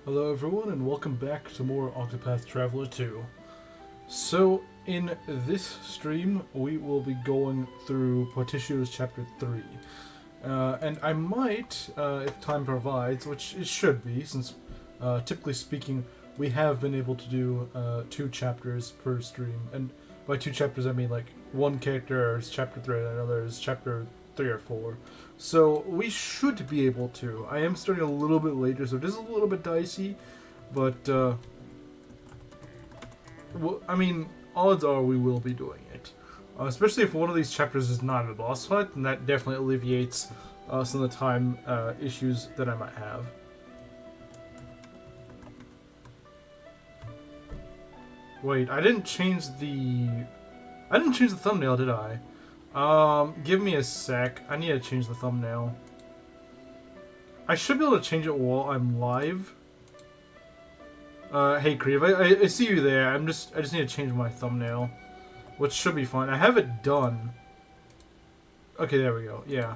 Hello everyone and welcome back to more Octopath Traveler 2. So, in this stream, we will be going through Partitio's Chapter 3. And I might, if time provides, which it should be, since typically speaking, we have been able to do 2 chapters per stream. And by 2 chapters, I mean like one character is Chapter 3 and another is Chapter 3 or 4. So we should be able to. I am starting a little bit later, so it is a little bit dicey, but well, I mean, odds are we will be doing it. Especially if one of these chapters is not a boss fight, then that definitely alleviates some of the time issues that I might have. Wait, I didn't change the thumbnail, did I? Give me a sec. I need to change the thumbnail. I should be able to change it while I'm live. Hey Creve, I see you there. I just need to change my thumbnail, which should be fine. I have it done. Okay, there we go. Yeah.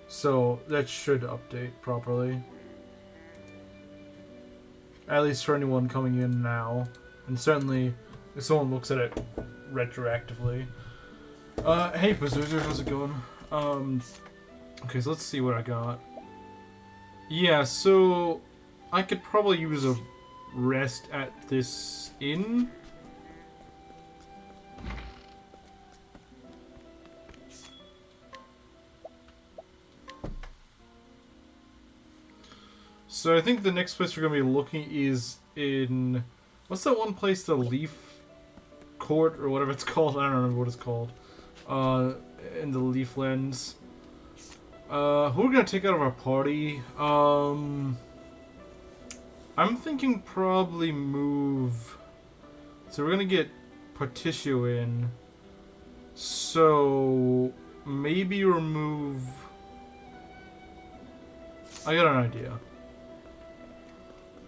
So that should update properly. At least for anyone coming in now. And certainly if someone looks at it retroactively. Hey Pazuzu, how's it going? Okay, so let's see what I got. Yeah, so I could probably use a rest at this inn. So I think the next place we're gonna be looking is in, what's that one place, the Leaf Court or whatever it's called? I don't remember what it's called. In the Leaflands. Who are we gonna take out of our party? I'm thinking probably move. So we're gonna get Partitio in. So maybe remove. I got an idea.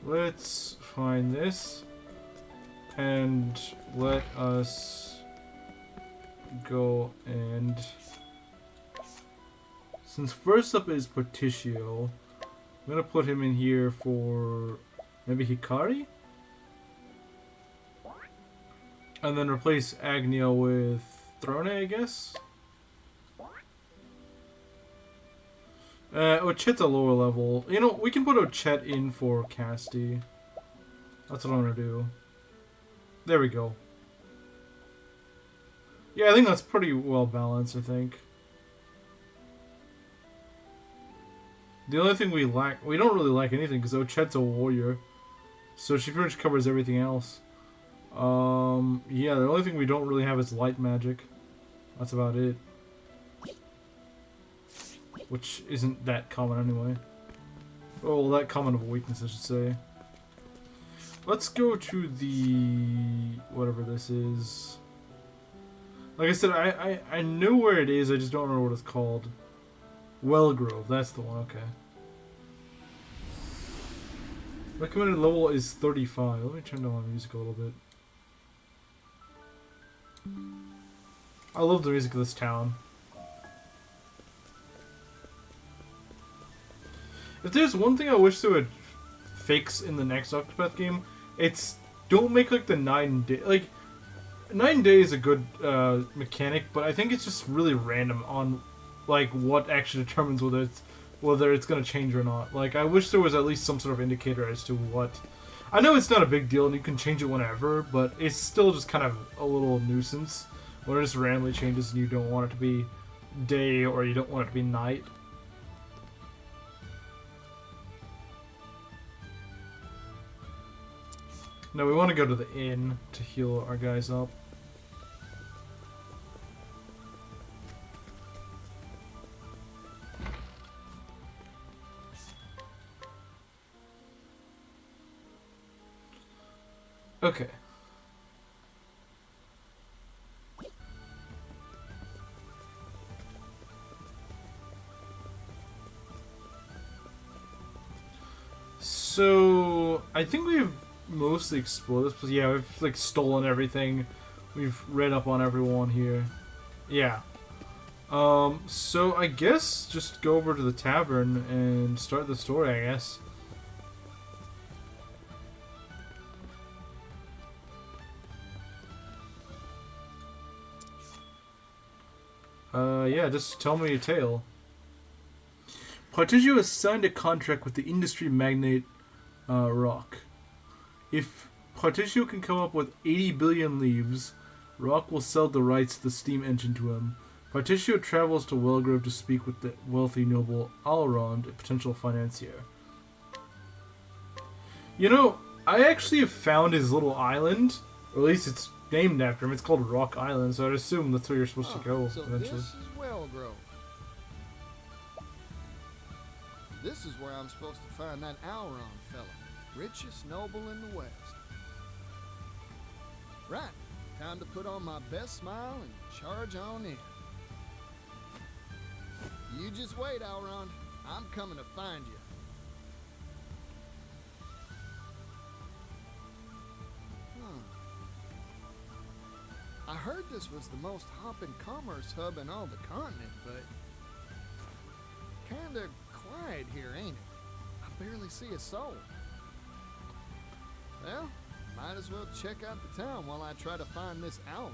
Let's find this and let us go and, since first up is Partitio, I'm gonna put him in here for maybe Hikari, and then replace Agnia with Throne, I guess. Ochet's a lower level. You know, we can put Ochet in for Casti. That's what I'm gonna do. There we go. Yeah, I think that's pretty well balanced, I think. The only thing we lack, we don't really lack anything because Ochet's a warrior. So she pretty much covers everything else. Yeah, the only thing we don't really have is light magic. That's about it. Which isn't that common anyway. Oh, well, that common of a weakness, I should say. Let's go to the, whatever this is. Like I said, I know where it is, I just don't remember what it's called. Wellgrove, that's the one, okay. Recommended level is 35. Let me turn down my music a little bit. I love the music of this town. If there's one thing I wish they would fix in the next Octopath game, it's don't make like the 9 day, like 9 days is a good mechanic, but I think it's just really random on like what actually determines whether it's gonna change or not. Like I wish there was at least some sort of indicator as to what. I know it's not a big deal and you can change it whenever, but it's still just kind of a little nuisance when it just randomly changes and you don't want it to be day or you don't want it to be night. No, we want to go to the inn to heal our guys up. Okay. So, I think we've mostly explored this place. Yeah, we've like stolen everything. We've read up on everyone here. Yeah. So I guess just go over to the tavern and start the story, I guess. Yeah, just tell me your tale. Partitio has signed a contract with the industry magnate, Rock. If Partitio can come up with 80 billion leaves, Rock will sell the rights to the steam engine to him. Partitio travels to Wellgrove to speak with the wealthy noble Alrond, a potential financier. You know, I actually have found his little island, or at least it's named after him. It's called Rock Island, so I'd assume that's where you're supposed to go so eventually. This is Wellgrove. This is where I'm supposed to find that Alrond fella, richest noble in the West. Right, time to put on my best smile and charge on in. You just wait, Alrond. I'm coming to find you. I heard this was the most hopping commerce hub in all the continent, but kinda quiet here, ain't it? I barely see a soul. Well, might as well check out the town while I try to find this Alrond.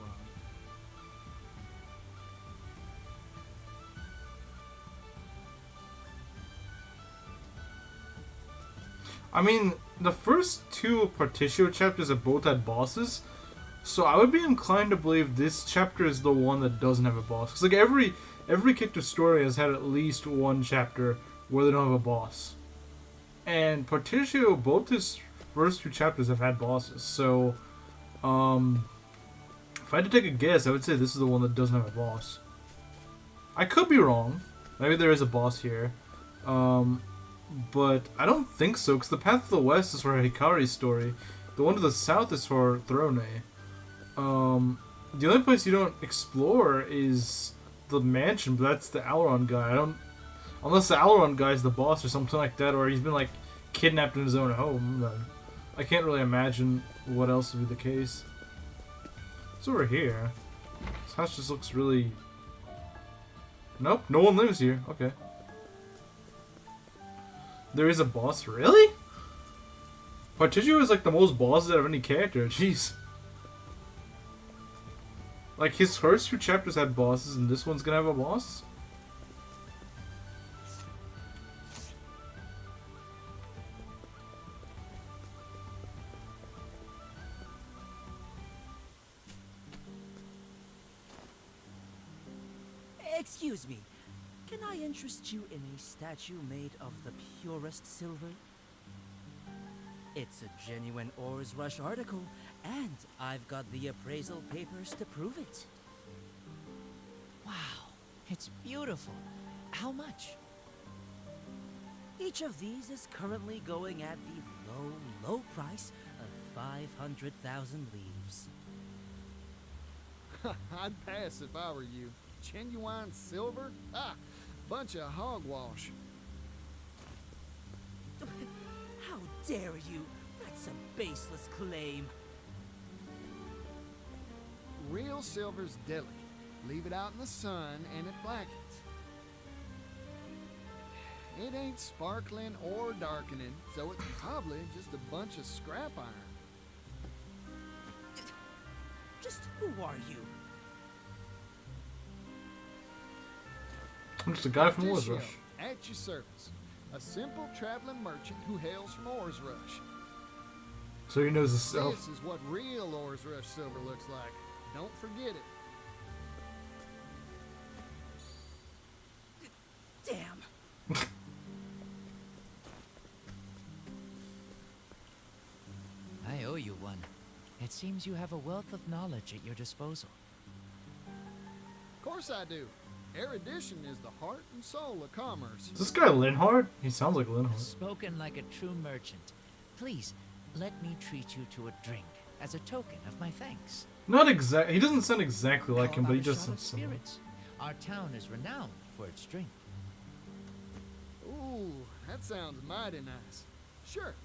I mean, the first two Partitio chapters have both had bosses, so I would be inclined to believe this chapter is the one that doesn't have a boss. Cause like every character story has had at least one chapter where they don't have a boss, and Partitio, both his first two chapters have had bosses. So, if I had to take a guess, I would say this is the one that doesn't have a boss. I could be wrong. Maybe there is a boss here. But I don't think so, because the Path to the West is for Hikari's story. The one to the south is for Throne. The only place you don't explore is the mansion, but that's the Alrond guy. Unless the Alrond guy is the boss or something like that, or he's been like kidnapped in his own home, then I can't really imagine what else would be the case. It's over here. This house just looks really... Nope, no one lives here. Okay. There is a boss? Really? Partitio is like the most bosses out of any character. Jeez. Like, his first two chapters had bosses, and this one's gonna have a boss? Excuse me. Can I interest you in a statue made of the purest silver? It's a genuine Ores Rush article, and I've got the appraisal papers to prove it. Wow, it's beautiful. How much? Each of these is currently going at the low price of 500,000 leaves. I'd pass if I were you. Genuine silver? Ah, bunch of hogwash. How dare you? That's a baseless claim. Real silver's delicate. Leave it out in the sun and it blackens. It ain't sparkling or darkening, so it's probably just a bunch of scrap iron. Just who are you? I'm just a guy from Ores Partitio, Rush. at your service. A simple traveling merchant who hails from Ores Rush. So he knows the stuff. This is what real Ores Rush silver looks like. Don't forget it. Damn. I owe you one. It seems you have a wealth of knowledge at your disposal. Of course I do. Erudition is the heart and soul of commerce. Is this guy Linhard? He sounds like Linhard. Spoken like a true merchant. Please, let me treat you to a drink as a token of my thanks. Not exact. He doesn't sound exactly like How him, but he about a just shot of sounds similar. spirits? Our town is renowned for its drink. Ooh, that sounds mighty nice. Sure.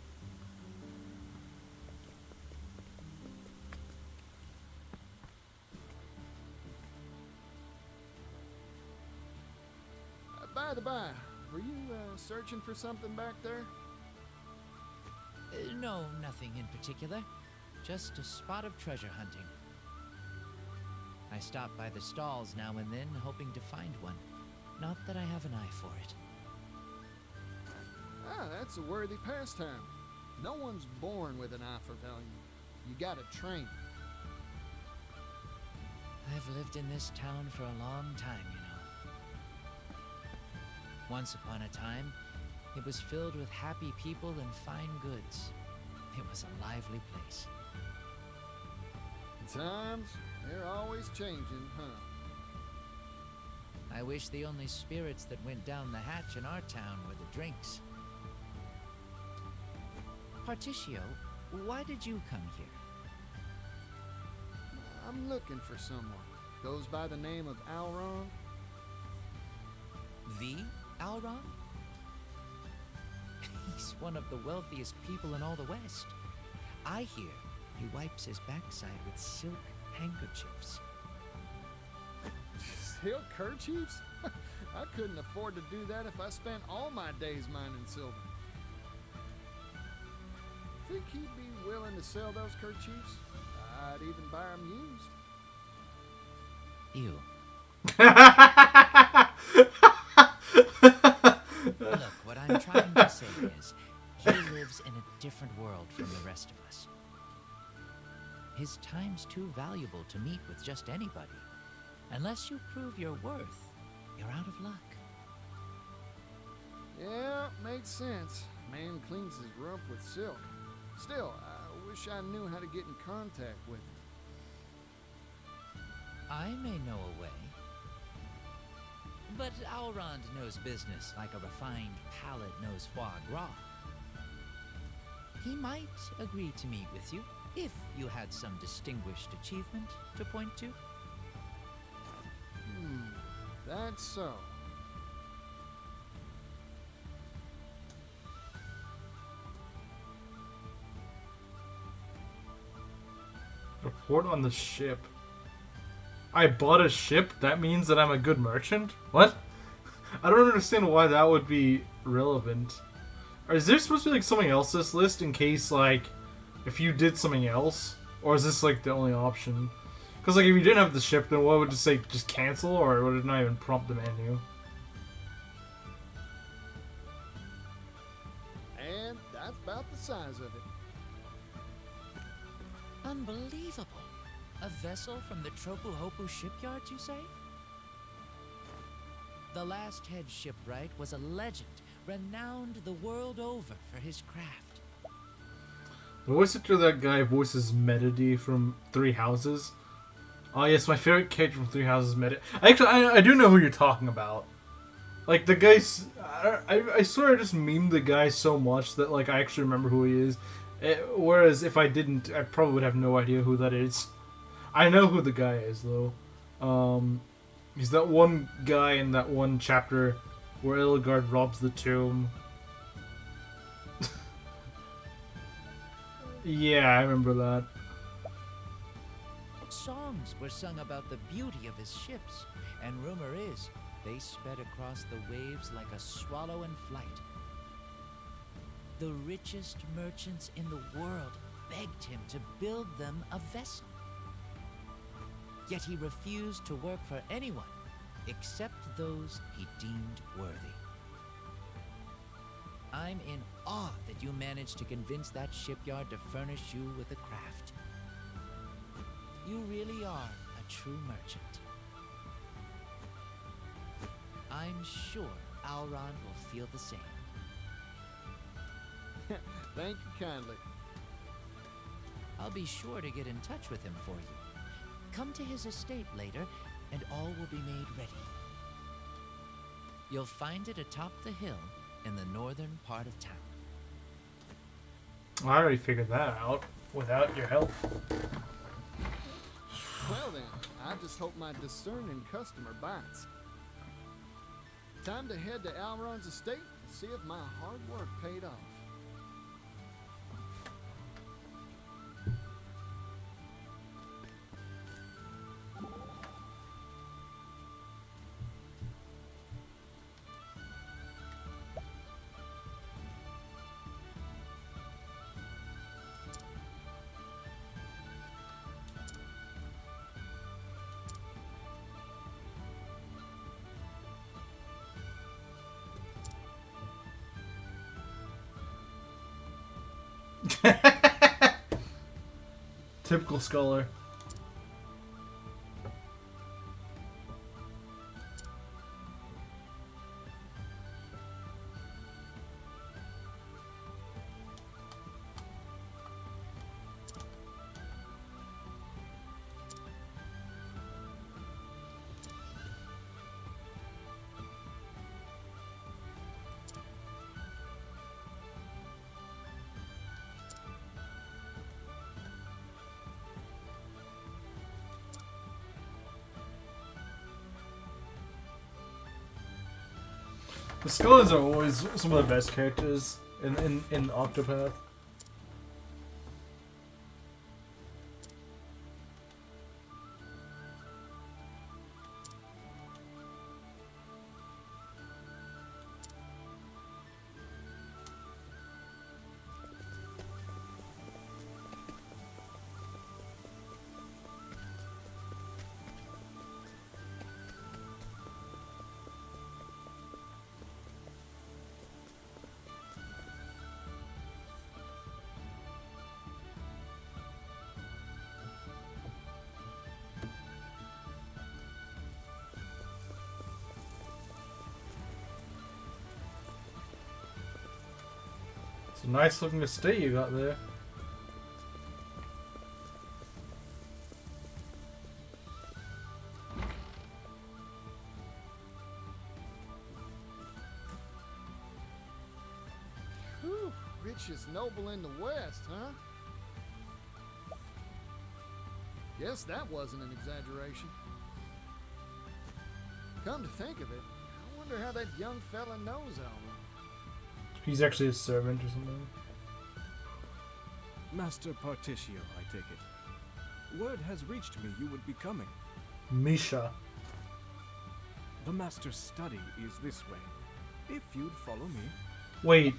By the by, were you searching for something back there? No, nothing in particular. Just a spot of treasure hunting. I stop by the stalls now and then, hoping to find one. Not that I have an eye for it. Ah, that's a worthy pastime. No one's born with an eye for value. You gotta train. I've lived in this town for a long time, you know. Once upon a time, it was filled with happy people and fine goods. It was a lively place. Times, they're always changing, huh? I wish the only spirits that went down the hatch in our town were the drinks. Partitio, why did you come here? I'm looking for someone. Goes by the name of Alron. The Alron? He's one of the wealthiest people in all the West. I hear he wipes his backside with silk handkerchiefs. Silk kerchiefs? I couldn't afford to do that if I spent all my days mining silver. Think he'd be willing to sell those kerchiefs? I'd even buy them used. Ew. Look, what I'm trying to say is, he lives in a different world from the rest of us. His time's too valuable to meet with just anybody. Unless you prove your worth, you're out of luck. Yeah, makes sense. Man cleans his rump with silk. Still, I wish I knew how to get in contact with him. I may know a way. But Alrond knows business like a refined palate knows foie gras. He might agree to meet with you if you had some distinguished achievement to point to. That's so. Report on the ship. I bought a ship? That means that I'm a good merchant? What? I don't understand why that would be relevant. Or is there supposed to be like something else this list in case like if you did something else? Or is this like the only option? Because like if you didn't have the ship, then what would it say? Just cancel, or would it not even prompt the menu? And that's about the size of it. Unbelievable. A vessel from the Tropu-Hopu shipyard, you say? The last head shipwright was a legend, renowned the world over for his craft. The voice actor of that guy voices Medity from Three Houses. Oh yes, my favorite character from Three Houses, Medity. Actually, I do know who you're talking about. Like the guy's, I swear I just memed the guy so much that like I actually remember who he is. Whereas if I didn't, I probably would have no idea who that is. I know who the guy is though. He's that one guy in that one chapter where Elgard robs the tomb. Yeah, I remember that. Songs were sung about the beauty of his ships, and rumor is they sped across the waves like a swallow in flight. The richest merchants in the world begged him to build them a vessel. Yet he refused to work for anyone except those he deemed worthy. I'm in awe that you managed to convince that shipyard to furnish you with a craft. You really are a true merchant. I'm sure Alron will feel the same. Thank you kindly. I'll be sure to get in touch with him for you. Come to his estate later, and all will be made ready. You'll find it atop the hill in the northern part of town. I already figured that out without your help. Well then, I just hope my discerning customer bites. Time to head to Alron's estate and see if my hard work paid off. Typical scholar. The scholars are always some of the best characters in Octopath. It's a nice looking estate you got there. Whew, richest noble in the West, huh? Guess that wasn't an exaggeration. Come to think of it, I wonder how that young fella knows Alma. He's actually a servant or something. Master Partitio, I take it. Word has reached me you would be coming. Misha. The master's study is this way. If you'd follow me. Wait,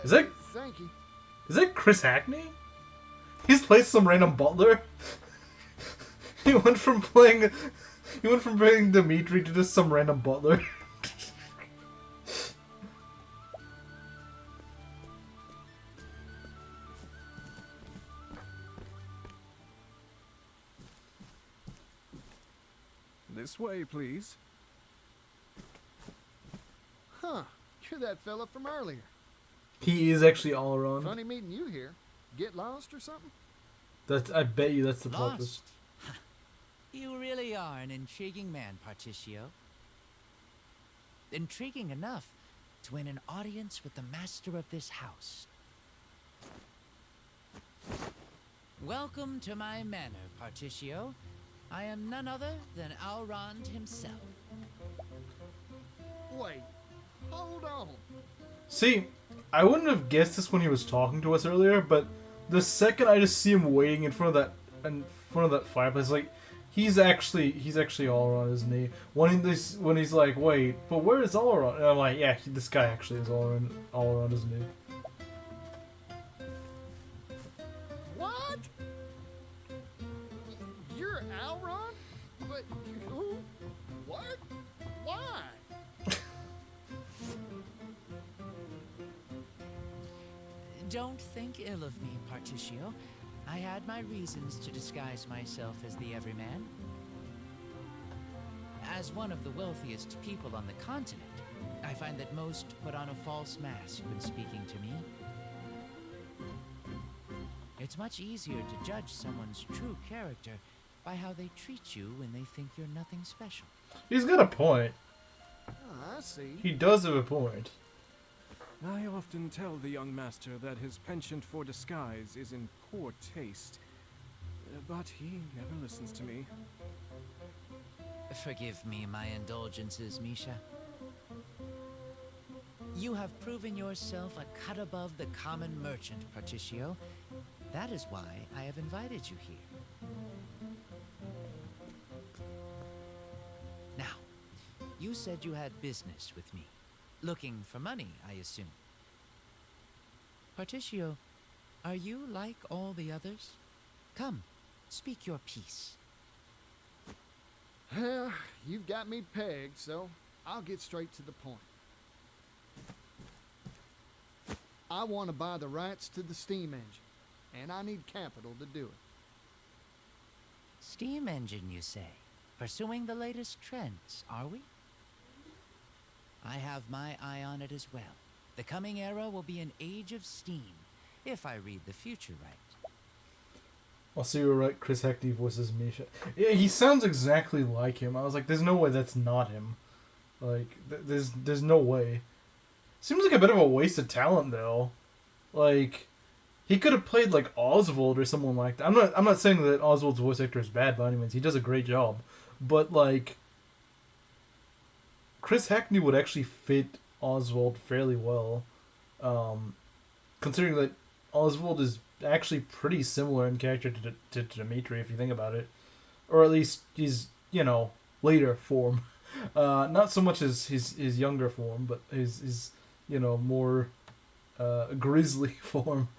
Is that- Thank you. is that Chris Hackney? He's played some random butler. He went from playing Dimitri to just some random butler. This way, please. Huh, you're that fella from earlier. He is actually all around. Funny meeting you here. Get lost or something? I bet you that's the plot twist. Lost? You really are an intriguing man, Partitio. Intriguing enough to win an audience with the master of this house. Welcome to my manor, Partitio. I am none other than Alrond himself. Wait, hold on. See, I wouldn't have guessed this when he was talking to us earlier, but the second I just see him waiting in front of that fireplace, like he's actually all around, isn't he? When he's like, wait, but where is all around? And I'm like, yeah, this guy actually is all around, isn't he? What? You're Alron? But who? What? Why? Don't think ill of me, Partitio. I had my reasons to disguise myself as the everyman. As one of the wealthiest people on the continent, I find that most put on a false mask when speaking to me. It's much easier to judge someone's true character by how they treat you when they think you're nothing special. He's got a point. Oh, I see. He does have a point. I often tell the young master that his penchant for disguise is in poor taste. But he never listens to me. Forgive me my indulgences, Misha. You have proven yourself a cut above the common merchant, Partitio. That is why I have invited you here. Now, you said you had business with me. Looking for money, I assume. Partitio, are you like all the others? Come, speak your piece. Well, you've got me pegged, so I'll get straight to the point. I want to buy the rights to the steam engine, and I need capital to do it. Steam engine, you say? Pursuing the latest trends, are we? I have my eye on it as well. The coming era will be an age of steam, if I read the future right. I'll see you were right. Chris Hackney voices Misha. Yeah, he sounds exactly like him. I was like, there's no way that's not him. Like, there's no way. Seems like a bit of a waste of talent, though. Like, he could have played like Oswald or someone like that. I'm not saying that Oswald's voice actor is bad by any means. He does a great job, but like, Chris Hackney would actually fit Oswald fairly well, considering that Oswald is actually pretty similar in character to Dimitri, if you think about it, or at least he's later form, not so much as his younger form, but his more grisly form,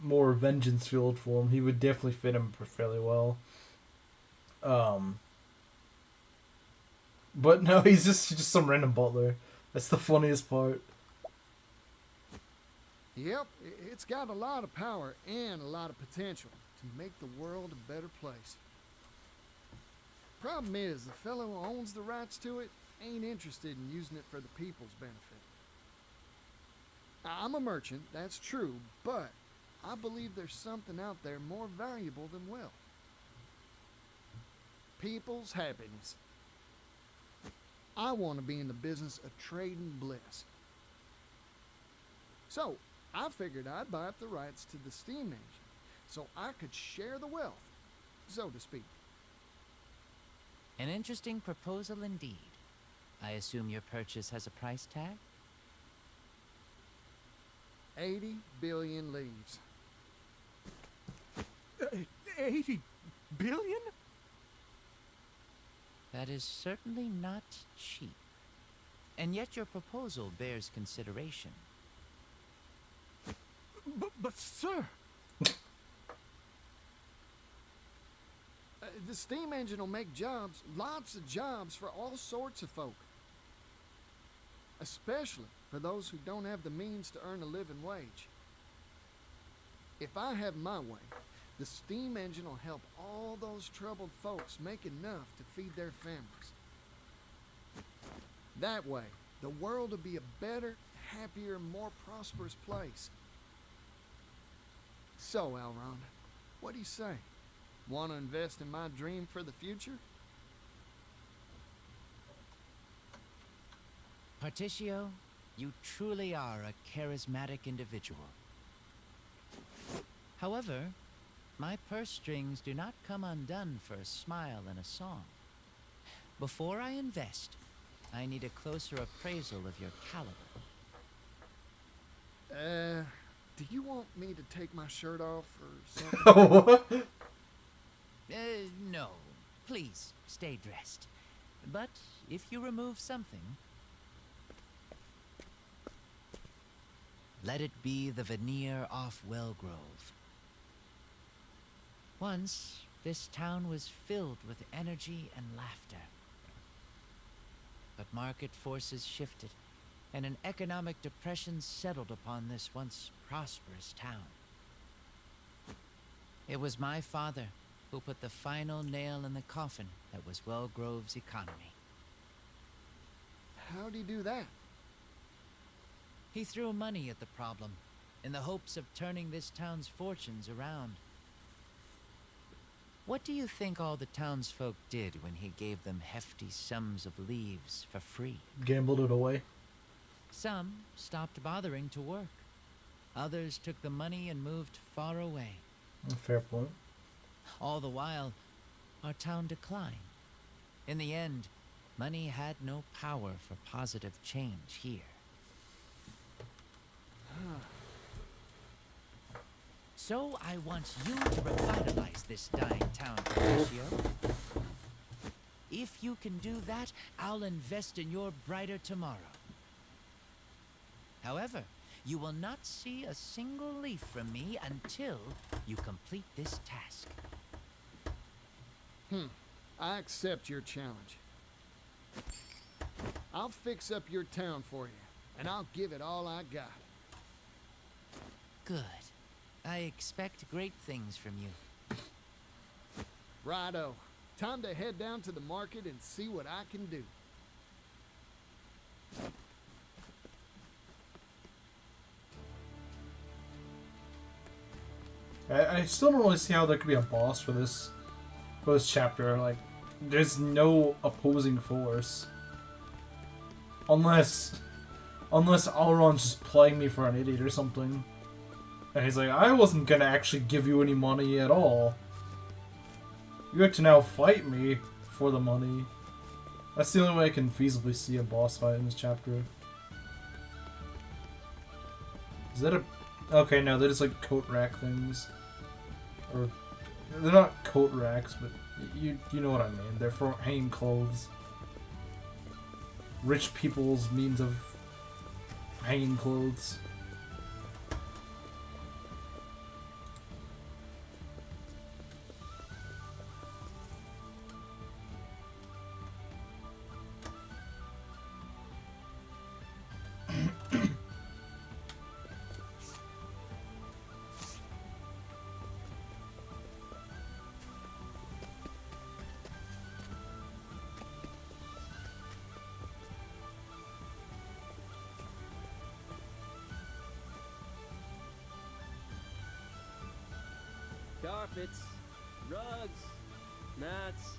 more vengeance-filled form. He would definitely fit him fairly well. But no, he's just some random butler. That's the funniest part. Yep, it's got a lot of power and a lot of potential to make the world a better place. Problem is, the fellow who owns the rights to it ain't interested in using it for the people's benefit. I'm a merchant, that's true, but I believe there's something out there more valuable than wealth. People's happiness. I want to be in the business of trading bliss. So, I figured I'd buy up the rights to the steam engine so I could share the wealth, so to speak. An interesting proposal indeed. I assume your purchase has a price tag? 80 billion leaves. 80 billion? That is certainly not cheap. And yet your proposal bears consideration. But sir... The steam engine will make jobs, lots of jobs for all sorts of folk. Especially for those who don't have the means to earn a living wage. If I have my way, the steam engine will help all those troubled folks make enough to feed their families. That way, the world will be a better, happier, more prosperous place. So, Elrond, what do you say? Want to invest in my dream for the future? Partitio, you truly are a charismatic individual. However, my purse strings do not come undone for a smile and a song. Before I invest, I need a closer appraisal of your caliber. Do you want me to take my shirt off or something? What? No. Please, stay dressed. But if you remove something, let it be the veneer off Wellgrove. Once, this town was filled with energy and laughter. But market forces shifted, and an economic depression settled upon this once prosperous town. It was my father who put the final nail in the coffin that was Wellgrove's economy. How'd he do that? He threw money at the problem, in the hopes of turning this town's fortunes around. What do you think all the townsfolk did when he gave them hefty sums of leaves for free? Gambled it away. Some stopped bothering to work. Others took the money and moved far away. Fair point. All the while, our town declined. In the end, money had no power for positive change here. So I want you to revitalize this dying town, Partitio. If you can do that, I'll invest in your brighter tomorrow. However, you will not see a single leaf from me until you complete this task. I accept your challenge. I'll fix up your town for you, and I'll give it all I got. Good. I expect great things from you. Righto. Time to head down to the market and see what I can do. I still don't really see how there could be a boss for this chapter. Like, there's no opposing force. Unless Alron's just playing me for an idiot or something. And he's like, I wasn't gonna actually give you any money at all. You have to now fight me for the money. That's the only way I can feasibly see a boss fight in this chapter. Is that a... Okay, no, they're just like coat rack things. Or... They're not coat racks, but you know what I mean. They're for hanging clothes. Rich people's means of hanging clothes. Carpets, rugs, mats.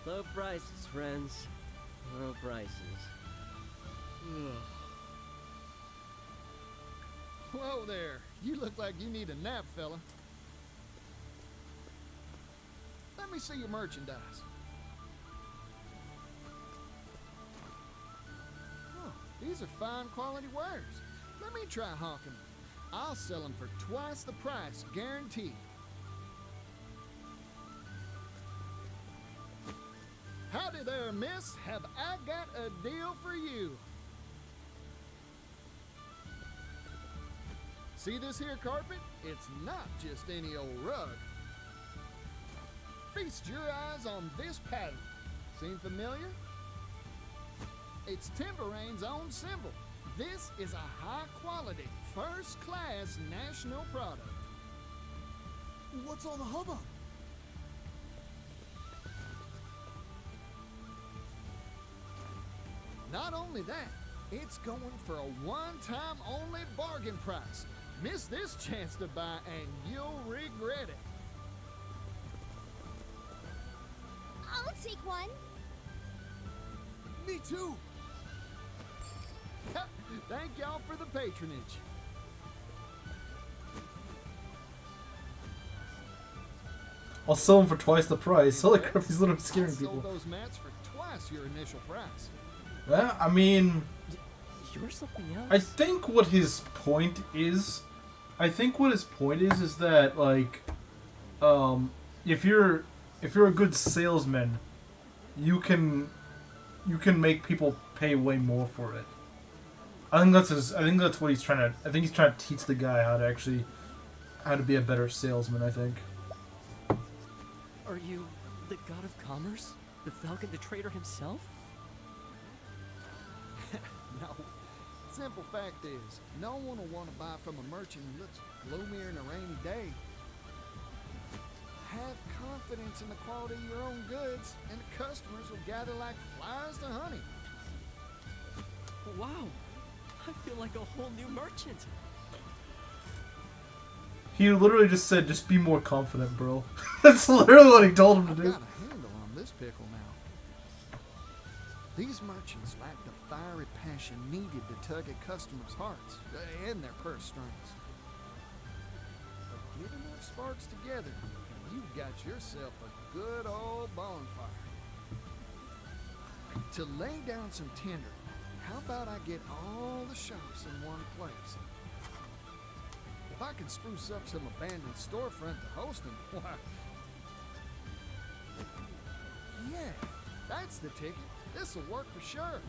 Low prices, friends. Low prices. Whoa there. You look like you need a nap, fella. Let me see your merchandise. Oh, these are fine quality wares. Let me try hawking them. I'll sell them for twice the price, guaranteed. Howdy there, miss. Have I got a deal for you? See this here carpet? It's not just any old rug. Feast your eyes on this pattern. Seem familiar? It's Timberane's own symbol. This is a high-quality, first-class national product. What's all the hubbub? Not only that, it's going for a one-time only bargain price. Miss this chance to buy and you'll regret it. I'll take one. Me too. Thank y'all for the patronage. I'll sell them for twice the price. Holy crap, he's literally I scaring sold people. those mats for twice your initial price. Yeah, I mean, You're something else. I think what his point is, is that like, if you're a good salesman, you can make people pay way more for it. I think that's what he's trying to. I think he's trying to teach the guy how to be a better salesman. I think. Are you the god of commerce? The Falcon, the trader himself? No. Simple fact is, no one will want to buy from a merchant who looks gloomier than a rainy day. Have confidence in the quality of your own goods, and the customers will gather like flies to honey. Wow. I feel like a whole new merchant. He literally just said, "Just be more confident, bro." That's literally what he told him to I've do. got a handle on this pickle now. These merchants lack the fiery passion needed to tug at customers' hearts and their purse strings. But get enough sparks together, and you've got yourself a good old bonfire. To lay down some tinder, how about I get all the shops in one place? If I can spruce up some abandoned storefront to host them, why? Yeah, that's the ticket. This'll work for sure.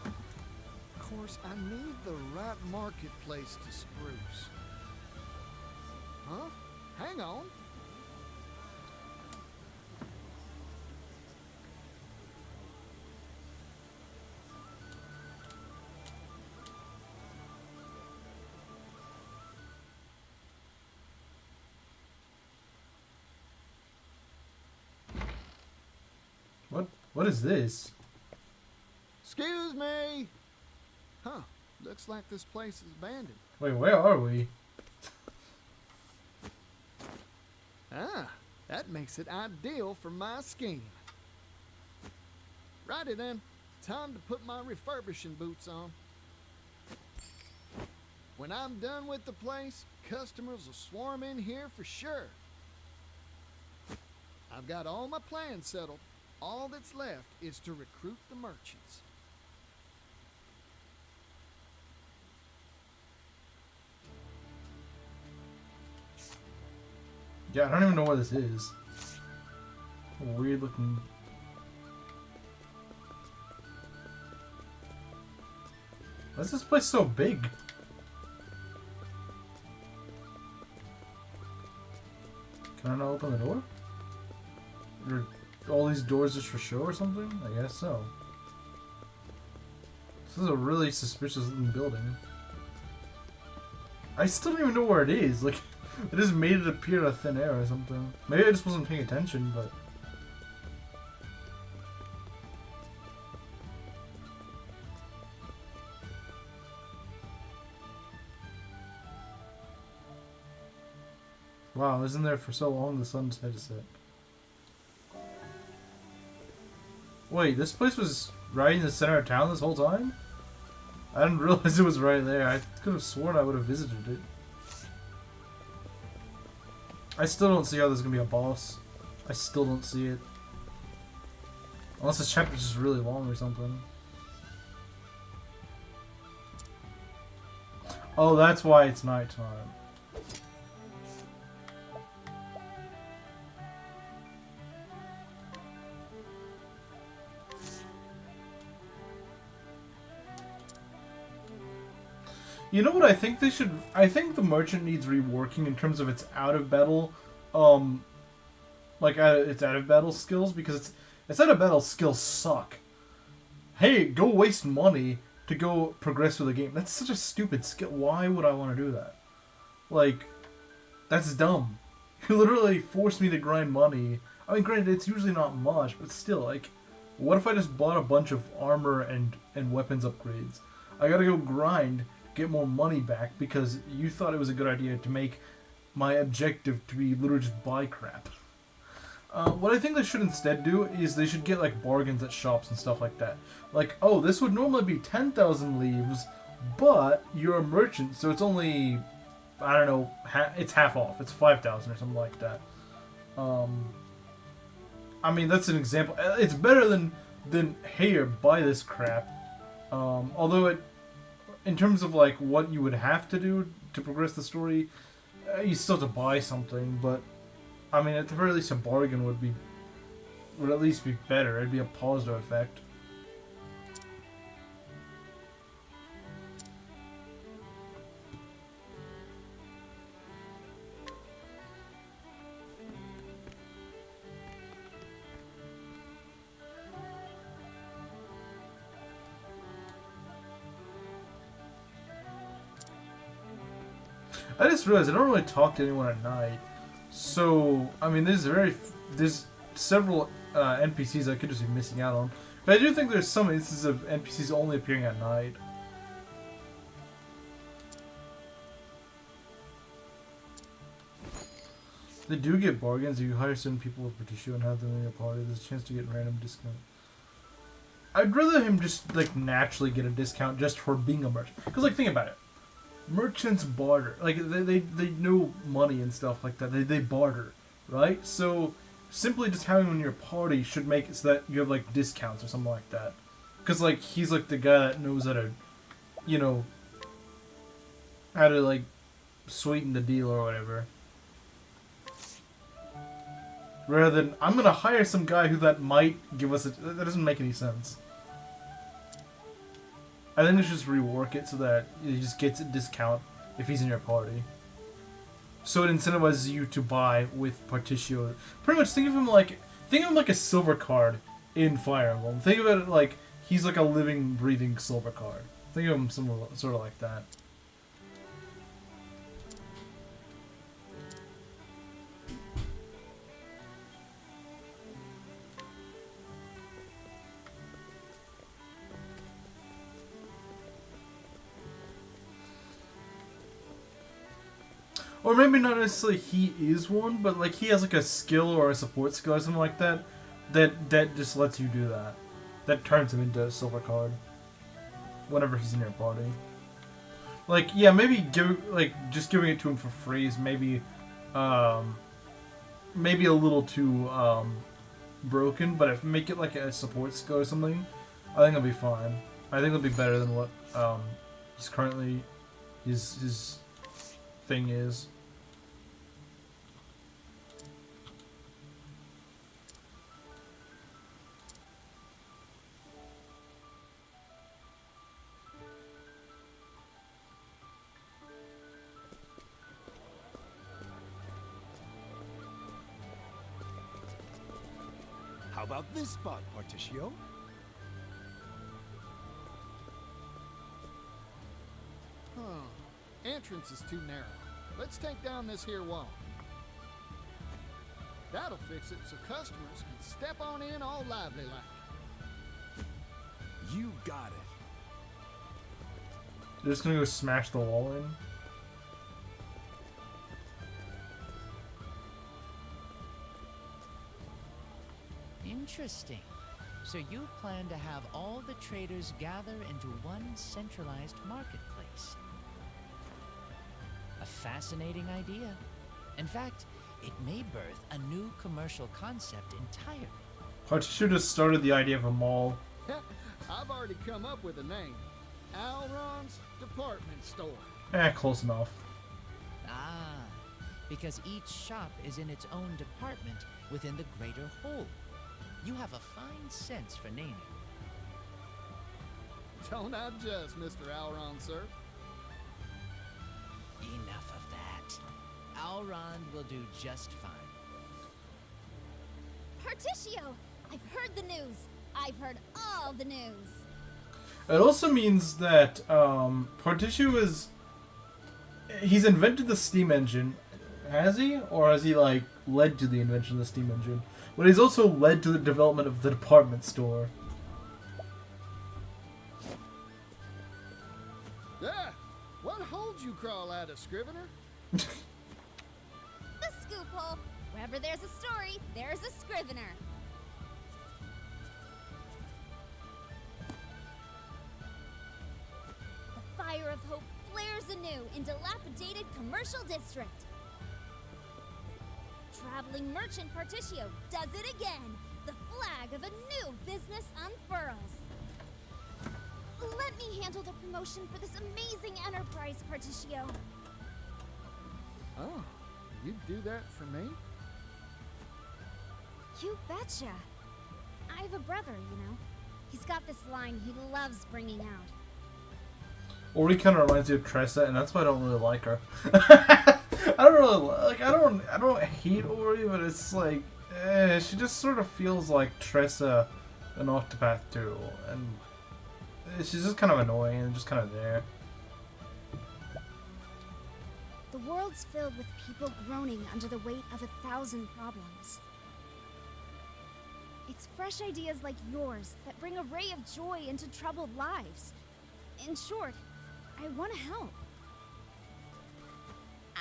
Of course, I need the right marketplace to spruce. Huh? Hang on. What is this? Excuse me. Huh. Looks like this place is abandoned. Wait, where are we? Ah, that makes it ideal for my scheme. Righty then. Time to put my refurbishing boots on. When I'm done with the place, customers will swarm in here for sure. I've got all my plans settled. All that's left is to recruit the merchants. Yeah, I don't even know where this is. Weird looking. Why is this place so big? Can I not open the door? Are all these doors just for show or something? I guess so. This is a really suspicious looking building. I still don't even know where it is. Like, it just made it appear out of thin air or something. Maybe I just wasn't paying attention, but... Wow, I was in there for so long the sun had to set. Wait, this place was right in the center of town this whole time? I didn't realize it was right there. I could have sworn I would have visited it. I still don't see how there's gonna be a boss. I still don't see it. Unless this chapter's just really long or something. Oh, that's why it's nighttime. You know what I think they should... I think the merchant needs reworking in terms of its out-of-battle, its out-of-battle skills, because its out-of-battle skills suck. Hey, go waste money to go progress through the game. That's such a stupid skill. Why would I want to do that? Like, that's dumb. You literally forced me to grind money. I mean, granted, it's usually not much, but still, like, what if I just bought a bunch of armor and weapons upgrades? I gotta go grind, get more money back because you thought it was a good idea to make my objective to be literally just buy crap. What I think they should instead do is they should get like bargains at shops and stuff like that. Like, oh, this would normally be 10,000 leaves, but you're a merchant, so it's only, I don't know, it's half off. It's 5,000 or something like that. I mean, that's an example. It's better than here, buy this crap. Although it, in terms of like what you would have to do to progress the story, you still have to buy something. But I mean, at the very least, a bargain would at least be better. It'd be a positive effect. I just realized I don't really talk to anyone at night, so I mean, there's several NPCs I could just be missing out on, but I do think there's some instances of NPCs only appearing at night. They do get bargains if you hire certain people with Partitio and have them in your party. There's a chance to get random discount. I'd rather him just like naturally get a discount just for being a merchant, because like think about it. Merchants barter, like they know money and stuff like that. They barter, right? So simply just having him in your party should make it so that you have like discounts or something like that. Because like he's like the guy that knows how to, you know, how to like sweeten the deal or whatever. Rather than I'm gonna hire some guy who that might give us that doesn't make any sense. I think they should just rework it so that he just gets a discount if he's in your party. So it incentivizes you to buy with Partitio. Pretty much think of him like a silver card in Fire Emblem. Think of it like he's like a living, breathing silver card. Think of him sort of like that. Or maybe not necessarily he is one, but like he has like a skill or a support skill or something like that. That just lets you do that. That turns him into a silver card. Whenever he's in your party. Like, yeah, maybe just giving it to him for free is maybe maybe a little too broken, but if make it like a support skill or something, I think it'll be fine. I think it'll be better than what he's currently his thing is. How about this spot, Partitio? Entrance is too narrow. Let's take down this here wall. That'll fix it so customers can step on in all lively like. You got it. They're just gonna go smash the wall in. Interesting. So you plan to have all the traders gather into one centralized marketplace. A fascinating idea. In fact, it may birth a new commercial concept entirely. Partitio just started the idea of a mall. I've already come up with a name. Alron's Department Store. Close enough. Ah, because each shop is in its own department within the greater whole. You have a fine sense for naming. Don't I just, Mr. Alron, sir? Enough of that. Alrond will do just fine. Partitio! I've heard the news. I've heard all the news. It also means that Partitio is... He's invented the steam engine. Has he? Or has he, like, led to the invention of the steam engine? But he's also led to the development of the department store. Yeah! What holds you crawl out of, Scrivener? The scoop hole. Wherever there's a story, there's a Scrivener. The fire of hope flares anew in dilapidated commercial district. Traveling merchant Partitio does it again. The flag of a new business unfurls. Let me handle the promotion for this amazing enterprise, Partitio. Oh, you'd do that for me? You betcha. I have a brother, you know. He's got this line he loves bringing out. Ori kind of reminds me of Tressa, and that's why I don't really like her. I don't really like. I don't hate Ori, but it's like, she just sort of feels like Tressa in Octopath 2, and she's just kind of annoying and just kind of there. The world's filled with people groaning under the weight of 1,000 problems. It's fresh ideas like yours that bring a ray of joy into troubled lives. In short, I want to help.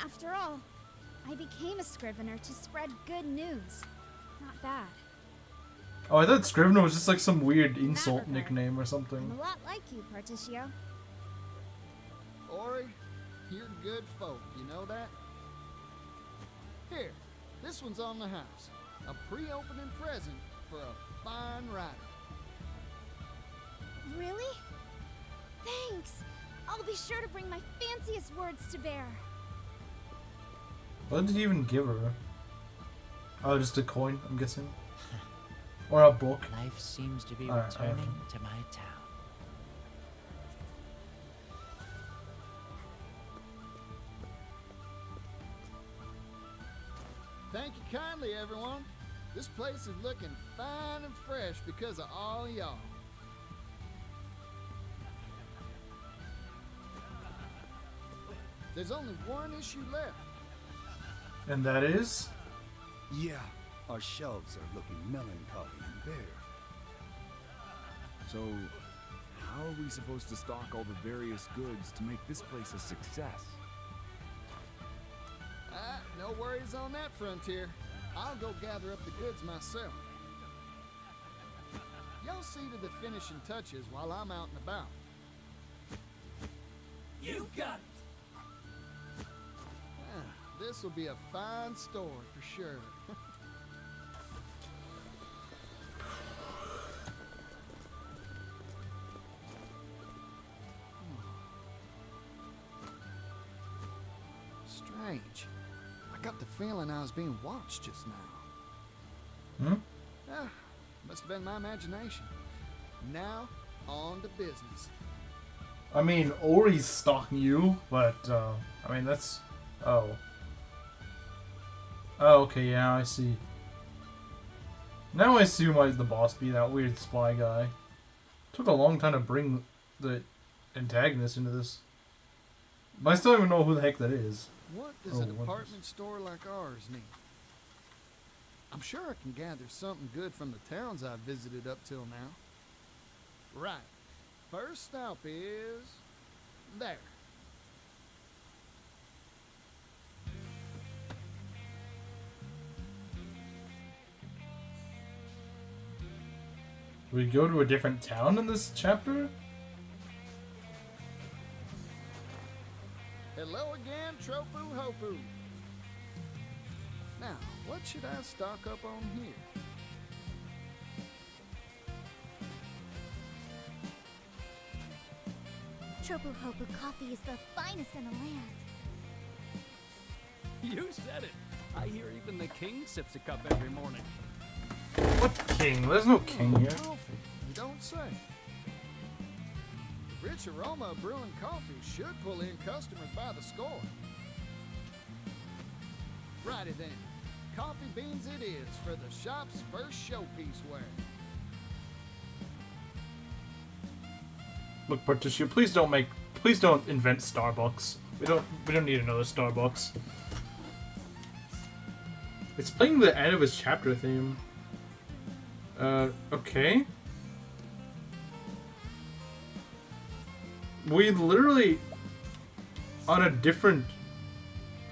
After all, I became a Scrivener to spread good news, not bad. Oh, I thought Scrivener was just like some weird In that insult regard, nickname or I'm something. a lot like you, Partitio. Ori, you're good folk, you know that? Here, this one's on the house. A pre-opening present for a fine writer. Really? Thanks! I'll be sure to bring my fanciest words to bear. What did you even give her? Oh, just a coin, I'm guessing? Or a book? Life seems to be Alright, returning to my town. Thank you kindly, everyone. This place is looking fine and fresh because of all y'all. There's only one issue left. And that is? Yeah, our shelves are looking melancholy and bare. So, how are we supposed to stock all the various goods to make this place a success? No worries on that frontier. I'll go gather up the goods myself. Y'all see to the finishing touches while I'm out and about. You got it! This'll be a fine store for sure. Strange. I got the feeling I was being watched just now. Hmm? Must have been my imagination. Now, on to business. I mean, Ori's stalking you, but, I mean, that's... Oh. Oh, okay, yeah, I see. Now I see who might the boss be, that weird spy guy. Took a long time to bring the antagonist into this. But I still don't even know who the heck that is. What does a department store like ours need? I'm sure I can gather something good from the towns I've visited up till now. Right. First stop is... there. We go to a different town in this chapter? Hello again, Trofu Hopu. Now, what should I stock up on here? Tropu Hopu coffee is the finest in the land. You said it. I hear even the king sips a cup every morning. What king? There's no king here. Coffee, you don't say. The rich aroma of brewing coffee should pull in customers by the score. Righty then. Coffee beans it is for the shop's first showpiece ware. Look, Partitio, please don't invent Starbucks. We don't need another Starbucks. It's playing the end of his chapter theme. Okay. We literally on a different...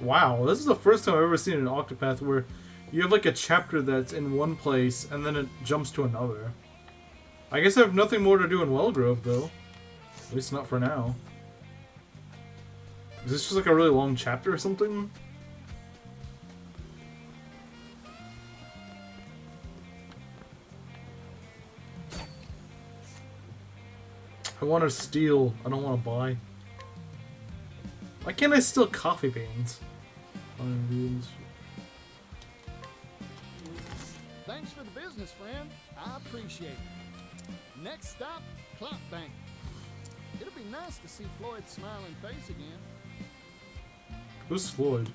Wow, this is the first time I've ever seen an Octopath where you have like a chapter that's in one place and then it jumps to another. I guess I have nothing more to do in Wellgrove though. At least not for now. Is this just like a really long chapter or something? I want to steal. I don't want to buy. Why can't I steal coffee beans? Thanks for the business, friend. I appreciate it. Next stop, Clock Bank. It'll be nice to see Floyd's smiling face again. Who's Floyd?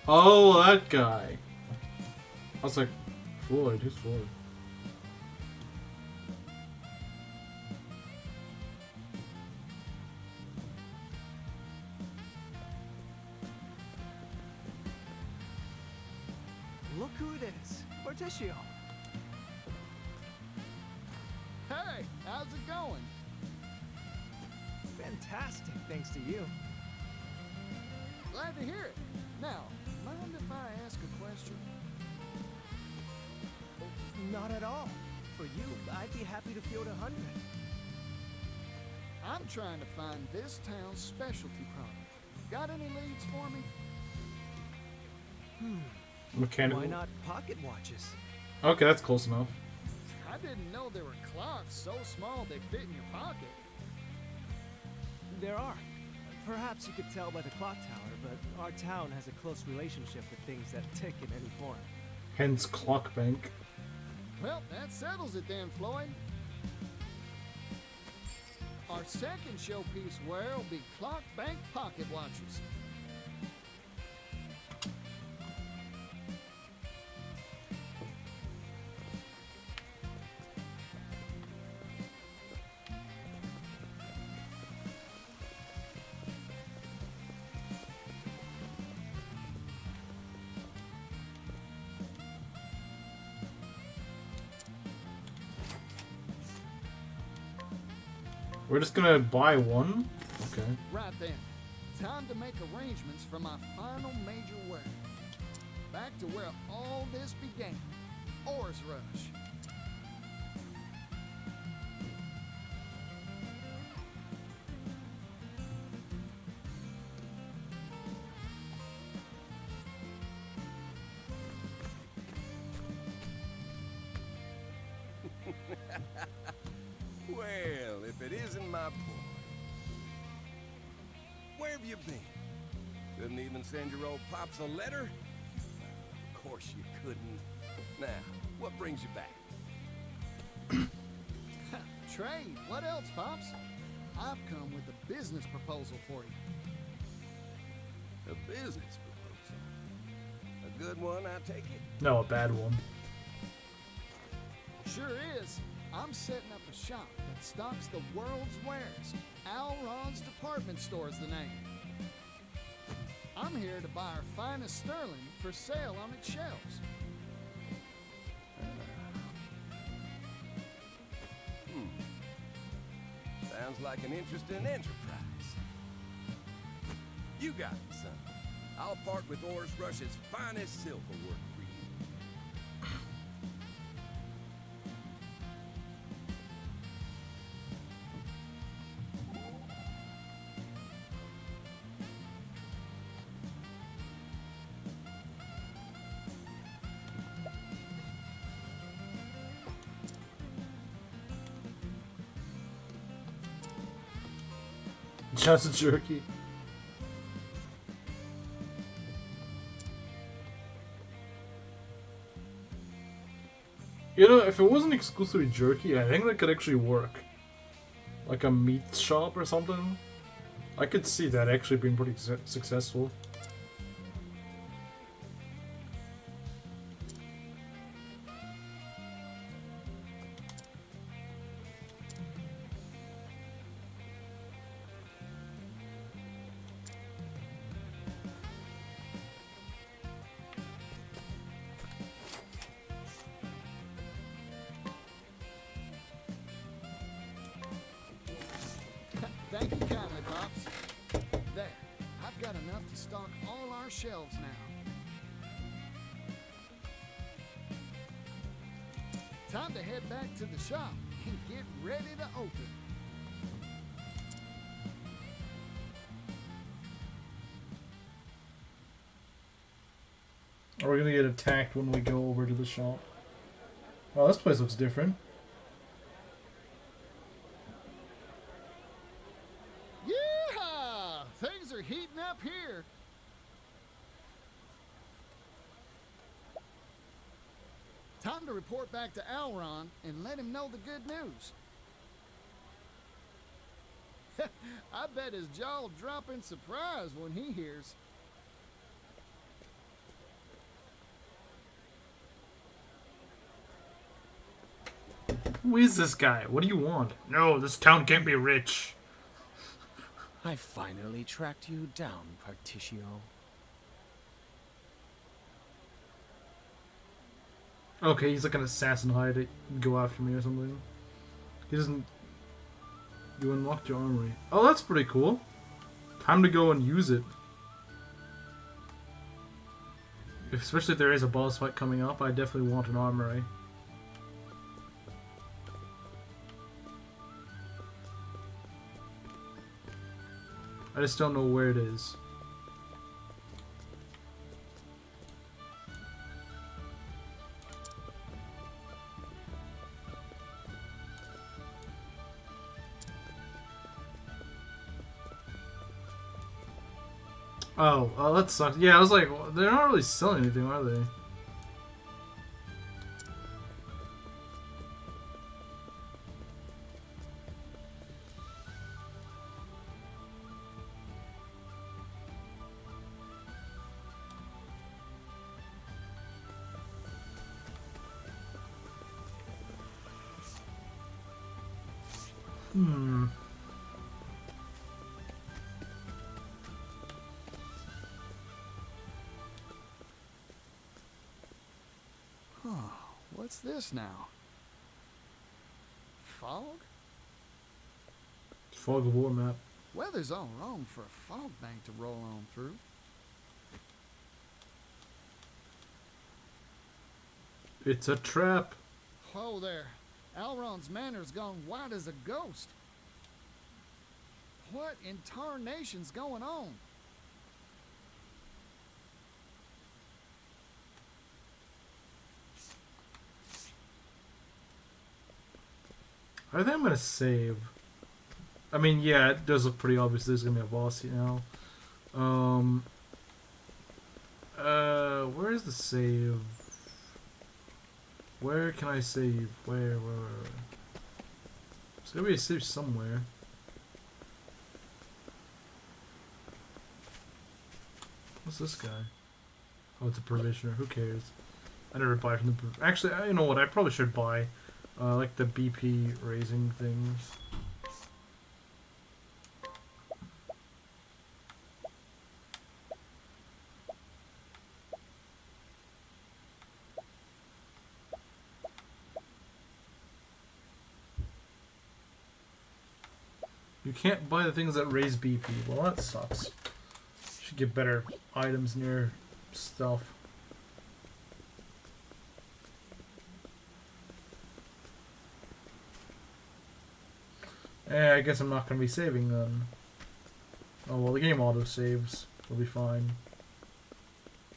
Oh, that guy. I was like, Floyd? Who's Floyd? Look who it is. Partitio. Hey, how's it going? Fantastic, thanks to you. Glad to hear it. Now, mind if I ask a question? Not at all. For you, I'd be happy to field 100. I'm trying to find this town's specialty product. Got any leads for me? Mechanical. Why not pocket watches? Okay, that's close enough. I didn't know there were clocks so small they fit in your pocket. There are. Perhaps you could tell by the clock tower, but our town has a close relationship with things that tick in any form. Hence Clock Bank. Well, that settles it then, Floyd. Our second showpiece ware will be Clock Bank pocket watches. We're just gonna buy one? Okay. Right then. Time to make arrangements for my final major wear. Back to where all this began. Ores Rush. Well, if it isn't my boy. Where have you been? Couldn't even send your old pops a letter? Of course you couldn't. Now, what brings you back? Trade. What else, Pops? I've come with a business proposal for you. A business proposal? A good one, I take it? No, a bad one. Sure is. I'm setting up a shop that stocks the world's wares. Al Ron's Department Store is the name. I'm here to buy our finest sterling for sale on its shelves. Sounds like an interesting enterprise. You got it, son. I'll part with Ores Rush's finest silver work for you. Just jerky. You know, if it wasn't exclusively jerky, I think that could actually work. Like a meat shop or something. I could see that actually being pretty successful. Thank you kindly, Pops. There. I've got enough to stock all our shelves now. Time to head back to the shop and get ready to open. Are we gonna get attacked when we go over to the shop? Oh, this place looks different. Yeehaw! Things are heating up here. Time to report back to Alron and let him know the good news. I bet his jaw'll drop in surprise when he hears. Who is this guy? What do you want? No, this town can't be rich. I finally tracked you down, Partitio. Okay, he's like an assassin hired go after me or something. He doesn't... You unlocked your armory. Oh, that's pretty cool. Time to go and use it. Especially if there is a boss fight coming up, I definitely want an armory. I just don't know where it is. Oh, that sucks. Yeah, I was like, they're not really selling anything, are they? What's this now? Fog? Fog of War map. Weather's all wrong for a fog bank to roll on through. It's a trap. Whoa there. Elrond's manor's gone white as a ghost. What in tarnation's going on? I think I'm gonna save. I mean, yeah, it does look pretty obvious there's gonna be a boss, you know. Where's the save? Where can I save? Where? There's gotta be a save somewhere. What's this guy? Oh, it's a provisioner. Who cares? I never buy from the... Actually, you know what? I probably should buy, like, the BP raising things. You can't buy the things that raise BP. Well, that sucks. Should get better items near stuff. I guess I'm not going to be saving then. Oh, well, the game auto saves. We'll be fine.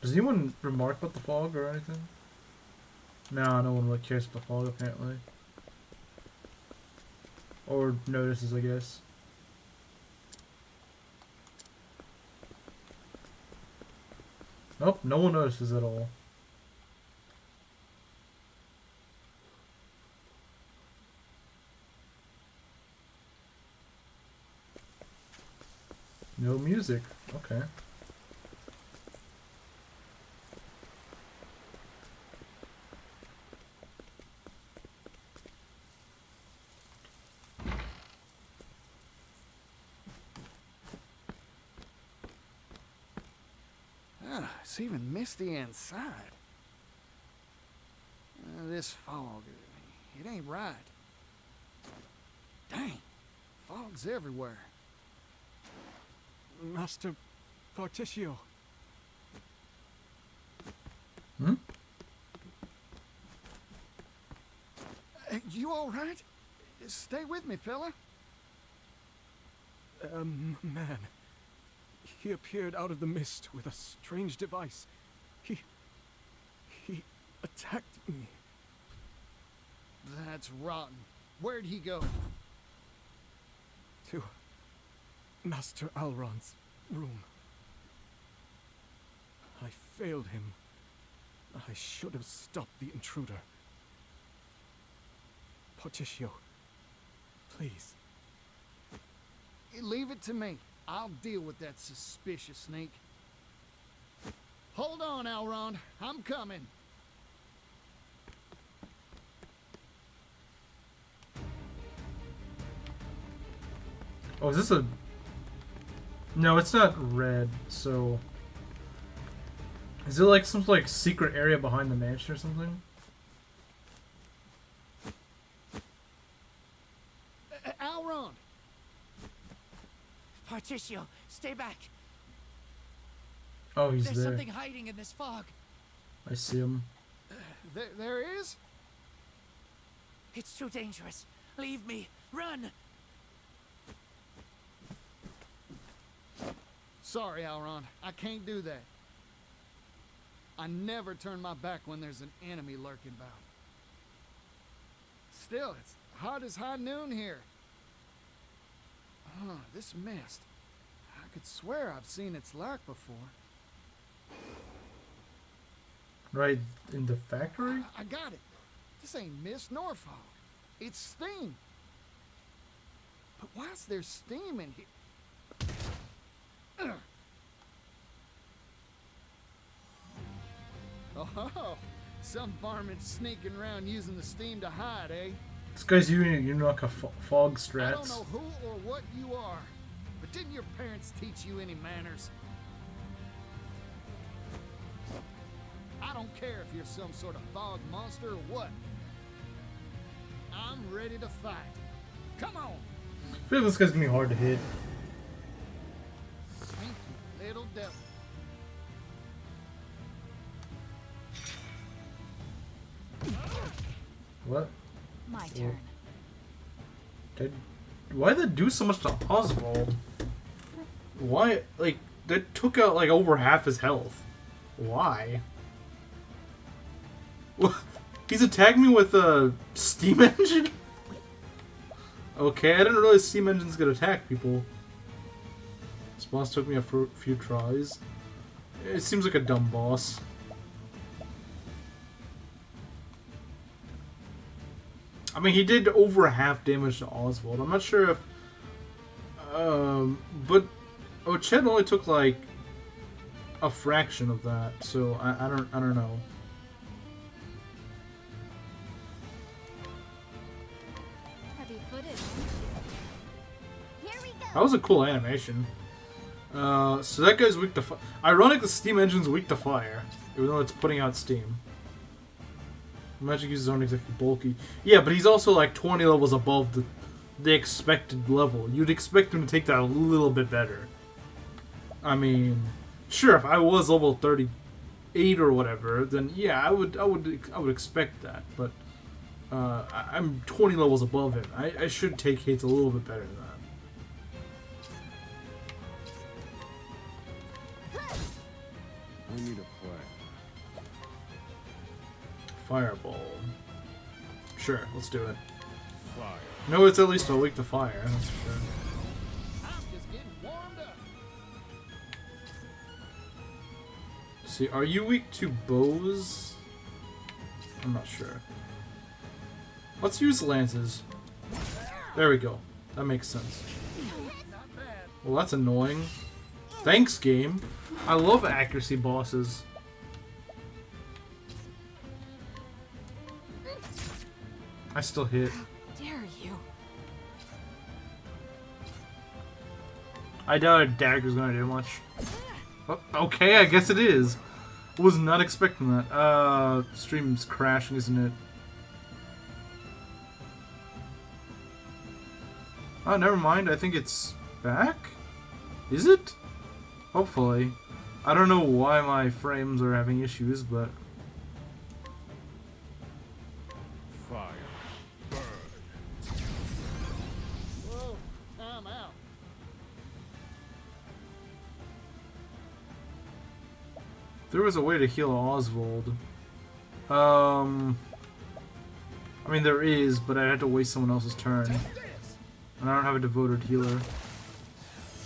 Does anyone remark about the fog or anything? No, no one really cares about the fog, apparently. Or notices, I guess. Nope, no one notices at all. No music. Okay. It's even misty inside. This fog, it ain't right. Dang, fog's everywhere. Master Partitio. Hmm? You all right? Stay with me, fella. Man. He appeared out of the mist with a strange device. He attacked me. That's rotten. Where'd he go? To Master Alron's room. I failed him. I should have stopped the intruder. Partitio, please. Leave it to me. I'll deal with that suspicious sneak. Hold on, Elrond. I'm coming. Oh, is this a... No, it's not red, so... Is it like some like secret area behind the mansion or something? Elrond! Partitio, stay back. Oh, he's There's there. something hiding in this fog. I see him. There is? It's too dangerous. Leave me. Run. Sorry, Elrond. I can't do that. I never turn my back when there's an enemy lurking about. Still, it's hot as high noon here. This mist. I could swear I've seen its like before. Right in the factory? I got it. This ain't mist nor fog. It's steam. But why is there steam in here? Oh, some varmint sneaking around using the steam to hide, eh? This guy's using like a fog strats. I don't know who or what you are, but didn't your parents teach you any manners? I don't care if you're some sort of fog monster or what. I'm ready to fight. Come on! I feel like this guy's gonna be hard to hit. devil. What? My turn. Why did they do so much to Oswald? Why? Like, that took out, like, over half his health. Why? What? He's attacking me with a steam engine? Okay, I didn't realize steam engines could attack people. This boss took me a few tries. It seems like a dumb boss. I mean, he did over half damage to Oswald. I'm not sure if... but... Oh, Chet only took, like, a fraction of that, so I don't know. Heavy-footed. Here we go. That was a cool animation. So that guy's weak to fire. Ironic, the steam engine's weak to fire, even though it's putting out steam. Magic uses aren't exactly bulky. Yeah, but he's also like 20 levels above the expected level. You'd expect him to take that a little bit better. I mean, sure, if I was level 38 or whatever, then yeah, I would expect that. But I'm 20 levels above him. I should take hits a little bit better than that. We need a plan. Fireball. Sure, let's do it. Fire. No, it's at least a weak to fire, that's for sure. I'm just getting warmed up. See, are you weak to bows? I'm not sure. Let's use lances. There we go. That makes sense. Not bad. Well, that's annoying. Thanks, game. I love accuracy bosses. I still hit. Dare you? I doubt a dagger's gonna do much. Oh, okay, I guess it is. Was not expecting that. Stream's crashing, isn't it? Oh, never mind. I think it's back? Is it? Hopefully. I don't know why my frames are having issues, but... Fire. Whoa, I'm out. There was a way to heal Oswald. I mean, there is, but I'd have to waste someone else's turn. And I don't have a devoted healer.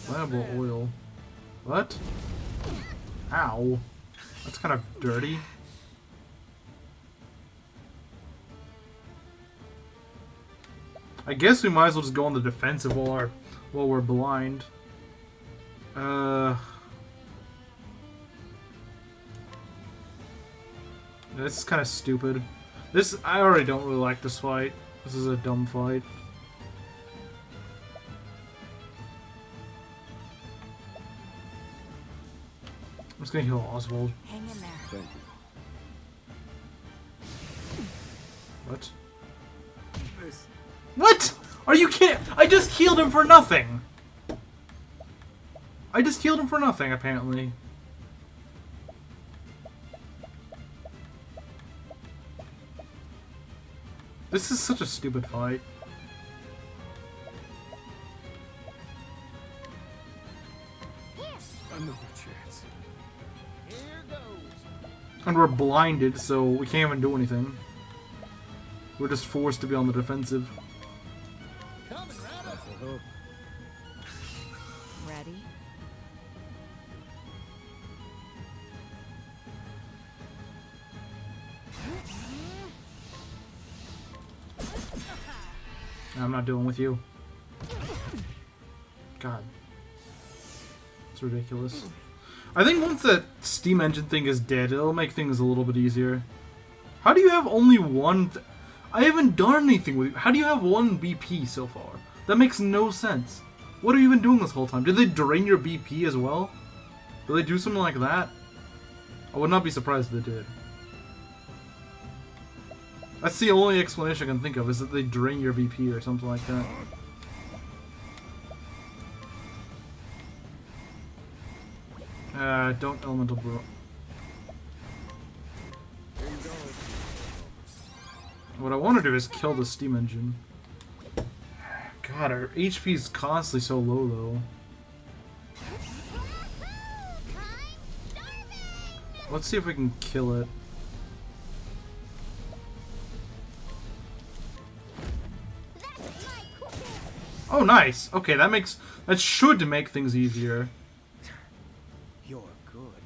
Flammable oil. What? Ow. That's kind of dirty. I guess we might as well just go on the defensive while we're blind. This is kind of stupid. I already don't really like this fight. This is a dumb fight. I'm just gonna heal Oswald. Hang in there. Thank you. What? What? Are you kidding? I just healed him for nothing. I just healed him for nothing, apparently. This is such a stupid fight. Another chance. Here goes. And we're blinded, so we can't even do anything. We're just forced to be on the defensive. Coming right up. Ready? I'm not dealing with you. God. It's ridiculous. I think once that steam engine thing is dead, it'll make things a little bit easier. How do you have only one... I haven't done anything with you. How do you have one BP so far? That makes no sense. What are you even doing this whole time? Did they drain your BP as well? Did they do something like that? I would not be surprised if they did. That's the only explanation I can think of, is that they drain your BP or something like that. Don't elemental bro. What I want to do is kill the steam engine. God, our HP is constantly so low, though. Let's see if we can kill it. Oh, nice. Okay, that should make things easier. You're good.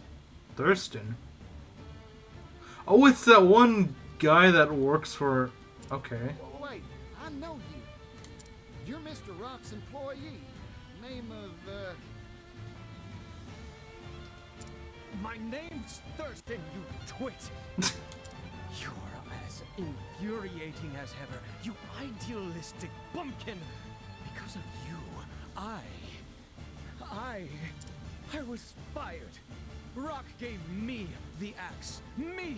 Thurston. Oh, it's that one guy that works for... Okay. Wait, I know you. You're Mr. Rock's employee. Name of, My name's Thurston, you twit! You're as infuriating as ever, you idealistic bumpkin! Because of you, I was fired. Rock gave me the axe. Me!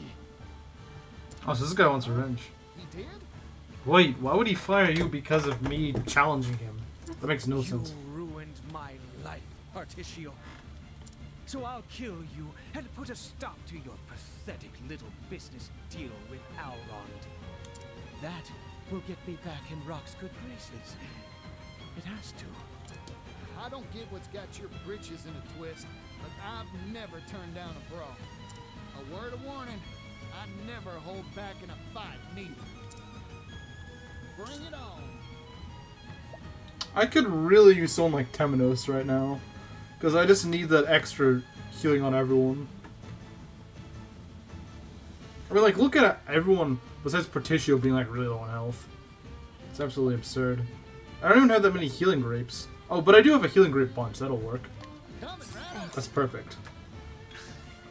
Oh, so this guy wants revenge. he did? Wait, why would he fire you because of me challenging him? That makes no sense. You ruined my life, Partitio. So I'll kill you and put a stop to your pathetic little business deal with Elrond. That will get me back in Rock's good graces. It has to. I don't get what's got your britches in a twist, but I've never turned down a brawl. A word of warning, I never hold back in a fight, neither. Bring it on. I could really use someone like Temenos right now. Because I just need that extra healing on everyone. I mean, like, look at everyone besides Partitio being, like, really low on health. It's absolutely absurd. I don't even have that many healing grapes. Oh, but I do have a healing grape bunch. That'll work. That's perfect.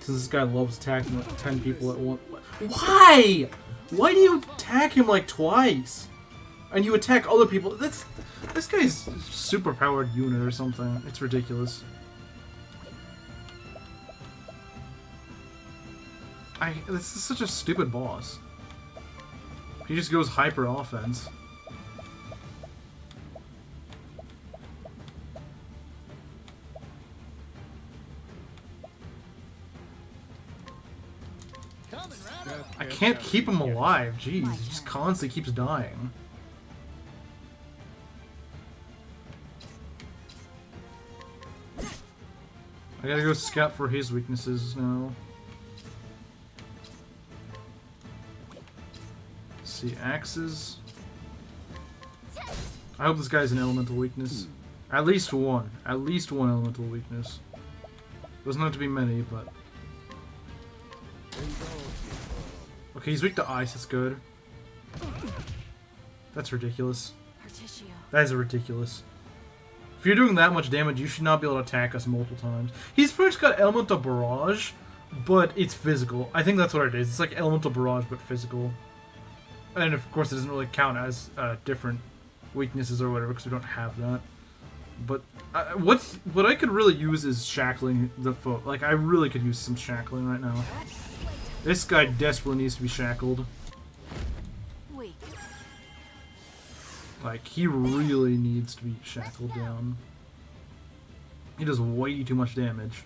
Since this guy loves attacking like 10 people at once. Why? Why do you attack him, like, twice? And you attack other people. This guy's a super-powered unit or something. It's ridiculous. This is such a stupid boss. He just goes hyper offense. I can't keep him alive. Jeez, he just constantly keeps dying. I gotta go scout for his weaknesses now. Let's see, axes. I hope this guy's an elemental weakness. At least one. At least one elemental weakness. Doesn't have to be many, but... Okay, he's weak to ice, that's good. That's ridiculous. That is ridiculous. If you're doing that much damage, you should not be able to attack us multiple times. He's pretty much got Elemental Barrage, but it's physical. I think that's what it is. It's like Elemental Barrage, but physical. And of course, it doesn't really count as different weaknesses or whatever, because we don't have that. But what I could really use is shackling the foe. Like, I really could use some shackling right now. This guy desperately needs to be shackled. Like, he really needs to be shackled down. He does way too much damage.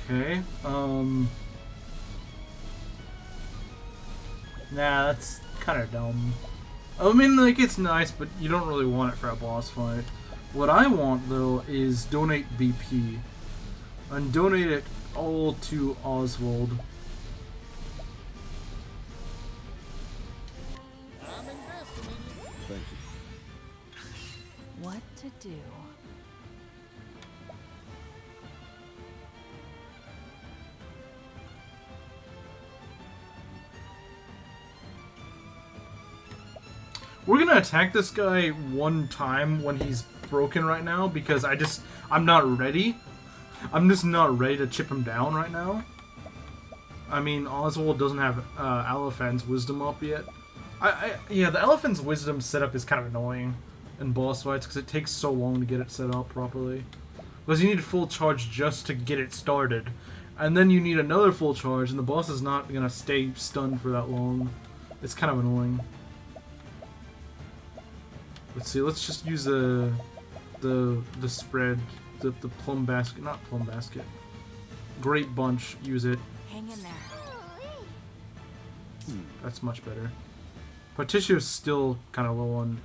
Okay, nah, that's kind of dumb. I mean, like, it's nice, but you don't really want it for a boss fight. What I want, though, is donate BP. And donate it all to Oswald. Thank you. What to do? We're gonna attack this guy one time when he's broken right now, because I'm not ready. I'm just not ready to chip him down right now. I mean, Oswald doesn't have Elephant's Wisdom up yet. Yeah, the Elephant's Wisdom setup is kind of annoying in boss fights, because it takes so long to get it set up properly. Because you need full charge just to get it started. and then you need another full charge, and the boss is not gonna stay stunned for that long. It's kind of annoying. Let's see. Let's just use the spread, the plum basket, not plum basket. Grape bunch. Use it. Hang in there. That's much better. Partitio is still kind of low on.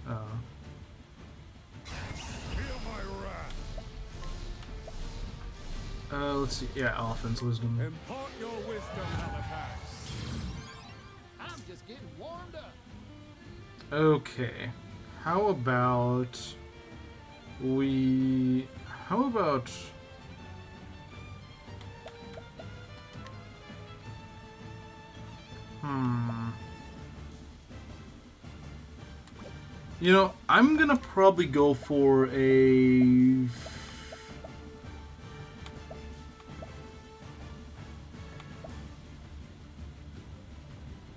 Let's see. Yeah, Elephant's wisdom. Impart your wisdom, Halifax. I'm just getting warmed up. Okay. How about we? How about? You know, I'm gonna probably go for a.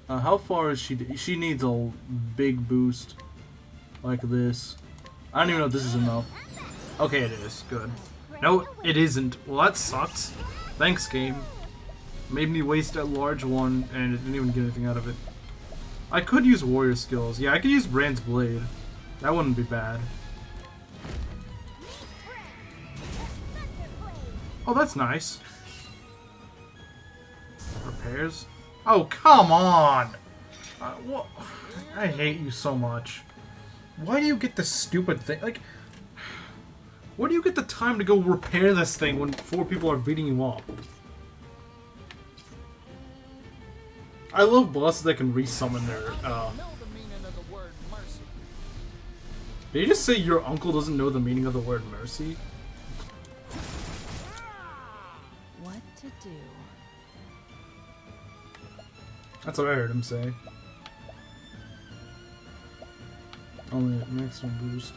How far is she? She needs a big boost, like this. I don't even know if this is enough. Okay, it is. Good. No, it isn't. Well, that sucks. Thanks, game. Made me waste a large one, and it didn't even get anything out of it. I could use warrior skills. Yeah, I could use Brand's Blade. That wouldn't be bad. Oh, that's nice. Repairs? Oh, come on! What? I hate you so much. Why do you get this stupid thing? Like, where do you get the time to go repair this thing when 4 people are beating you up? I love bosses that can resummon their, Did you just say your uncle doesn't know the meaning of the word mercy? What to do? That's what I heard him say. Only at maximum boost.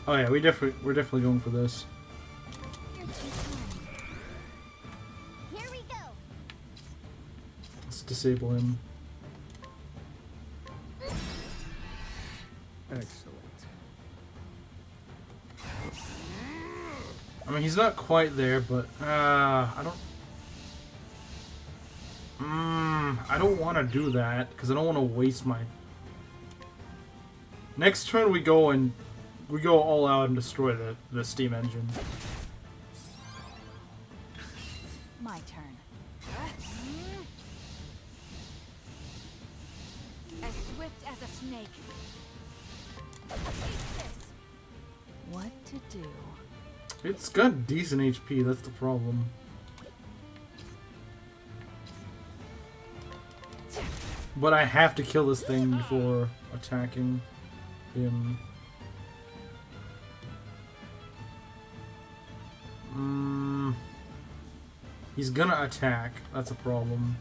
Oh yeah, we're definitely going for this. You're too kind. Here we go. Let's disable him. Excellent. I mean, he's not quite there, but I don't want to do that because I don't want to waste my. Next turn we go all out and destroy the steam engine. My turn. As swift as a snake. What to do? It's got decent HP. That's the problem. But I have to kill this thing before attacking him. He's gonna attack. That's a problem.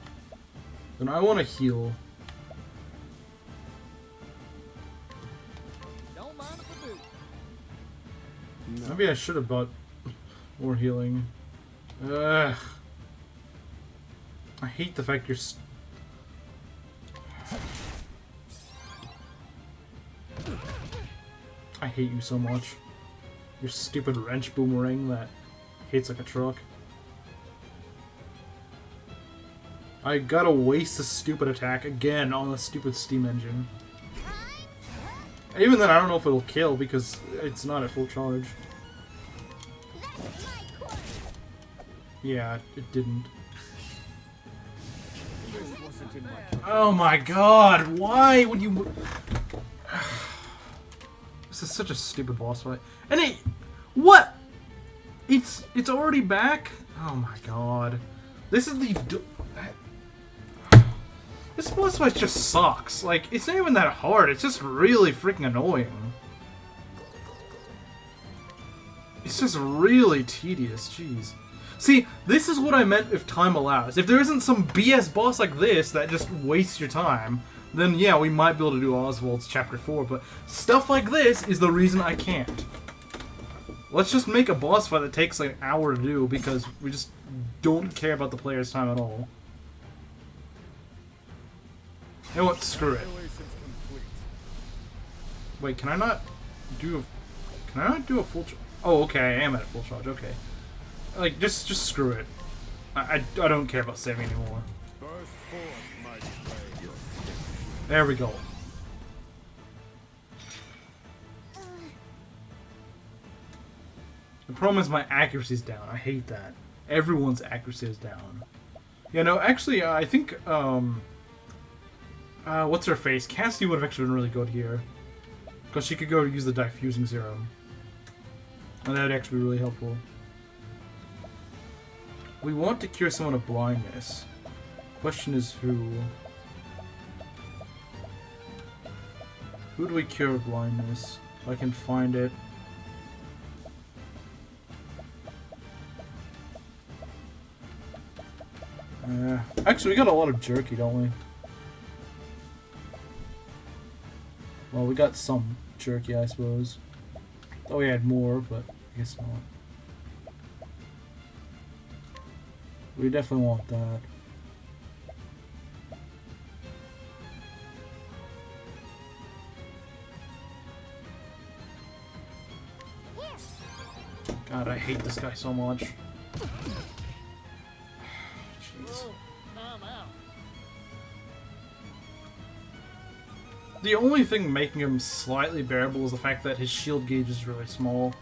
Then I want to heal. Don't mind if I do. Maybe I should have bought more healing. Ugh. I hate the fact you're. I hate you so much. Your stupid wrench boomerang that hits like a truck. I gotta waste a stupid attack again on the stupid steam engine. Even then, I don't know if it'll kill because it's not at full charge. Yeah, it didn't. Oh my god, why would you... This is such a stupid boss fight. And it... What? It's already back? Oh my god. This is the... This boss fight just sucks. Like, it's not even that hard. It's just really freaking annoying. It's just really tedious. Jeez. See, this is what I meant if time allows. If there isn't some BS boss like this that just wastes your time, then yeah, we might be able to do Oswald's Chapter 4, but stuff like this is the reason I can't. Let's just make a boss fight that takes like an hour to do because we just don't care about the player's time at all. You know what? Screw it. Wait, can I not do a full charge? Oh, okay, I am at a full charge, okay. Like, just screw it. I don't care about saving anymore. There we go. The problem is my accuracy's down. I hate that. Everyone's accuracy is down. Yeah, no, actually, I think, what's her face? Cassie would have actually been really good here. Because she could go use the diffusing serum. And that would actually be really helpful. We want to cure someone of blindness. Question is who? Who do we cure of blindness? If I can find it. Actually, we got a lot of jerky, don't we? Well, we got some jerky, I suppose. Oh, we had more, but I guess not. We definitely want that. God, I hate this guy so much. Jeez. The only thing making him slightly bearable is the fact that his shield gauge is really small.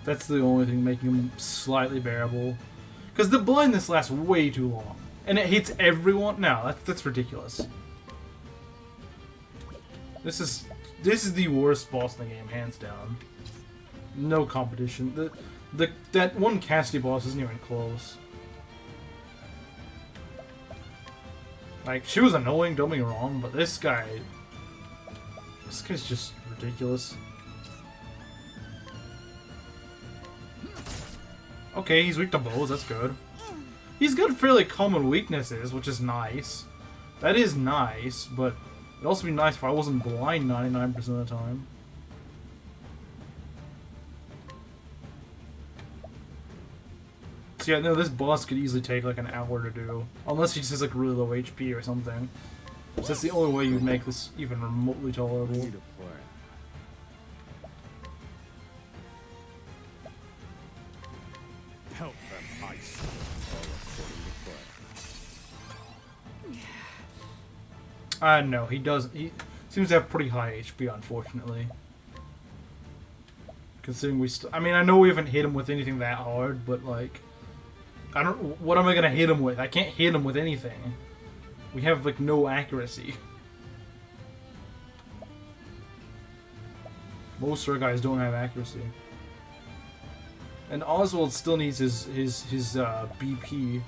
That's the only thing making him slightly bearable. Because the blindness lasts way too long. And it hits everyone? No, that's ridiculous. This is the worst boss in the game, hands down. No competition. That one Cassidy boss isn't even close. Like, she was annoying, don't get me wrong, but this guy's just ridiculous. Okay, he's weak to bows, that's good. He's got fairly common weaknesses, which is nice. That is nice, but it'd also be nice if I wasn't blind 99% of the time. So yeah, no, this boss could easily take like an hour to do. Unless he just has like really low HP or something. So that's the only way you'd make this even remotely tolerable. Help them, ice. No, he doesn't. He seems to have pretty high HP, unfortunately. Considering we I mean, I know we haven't hit him with anything that hard, but like... what am I gonna hit him with? I can't hit him with anything. We have, like, no accuracy. Most of our guys don't have accuracy. And Oswald still needs his BP.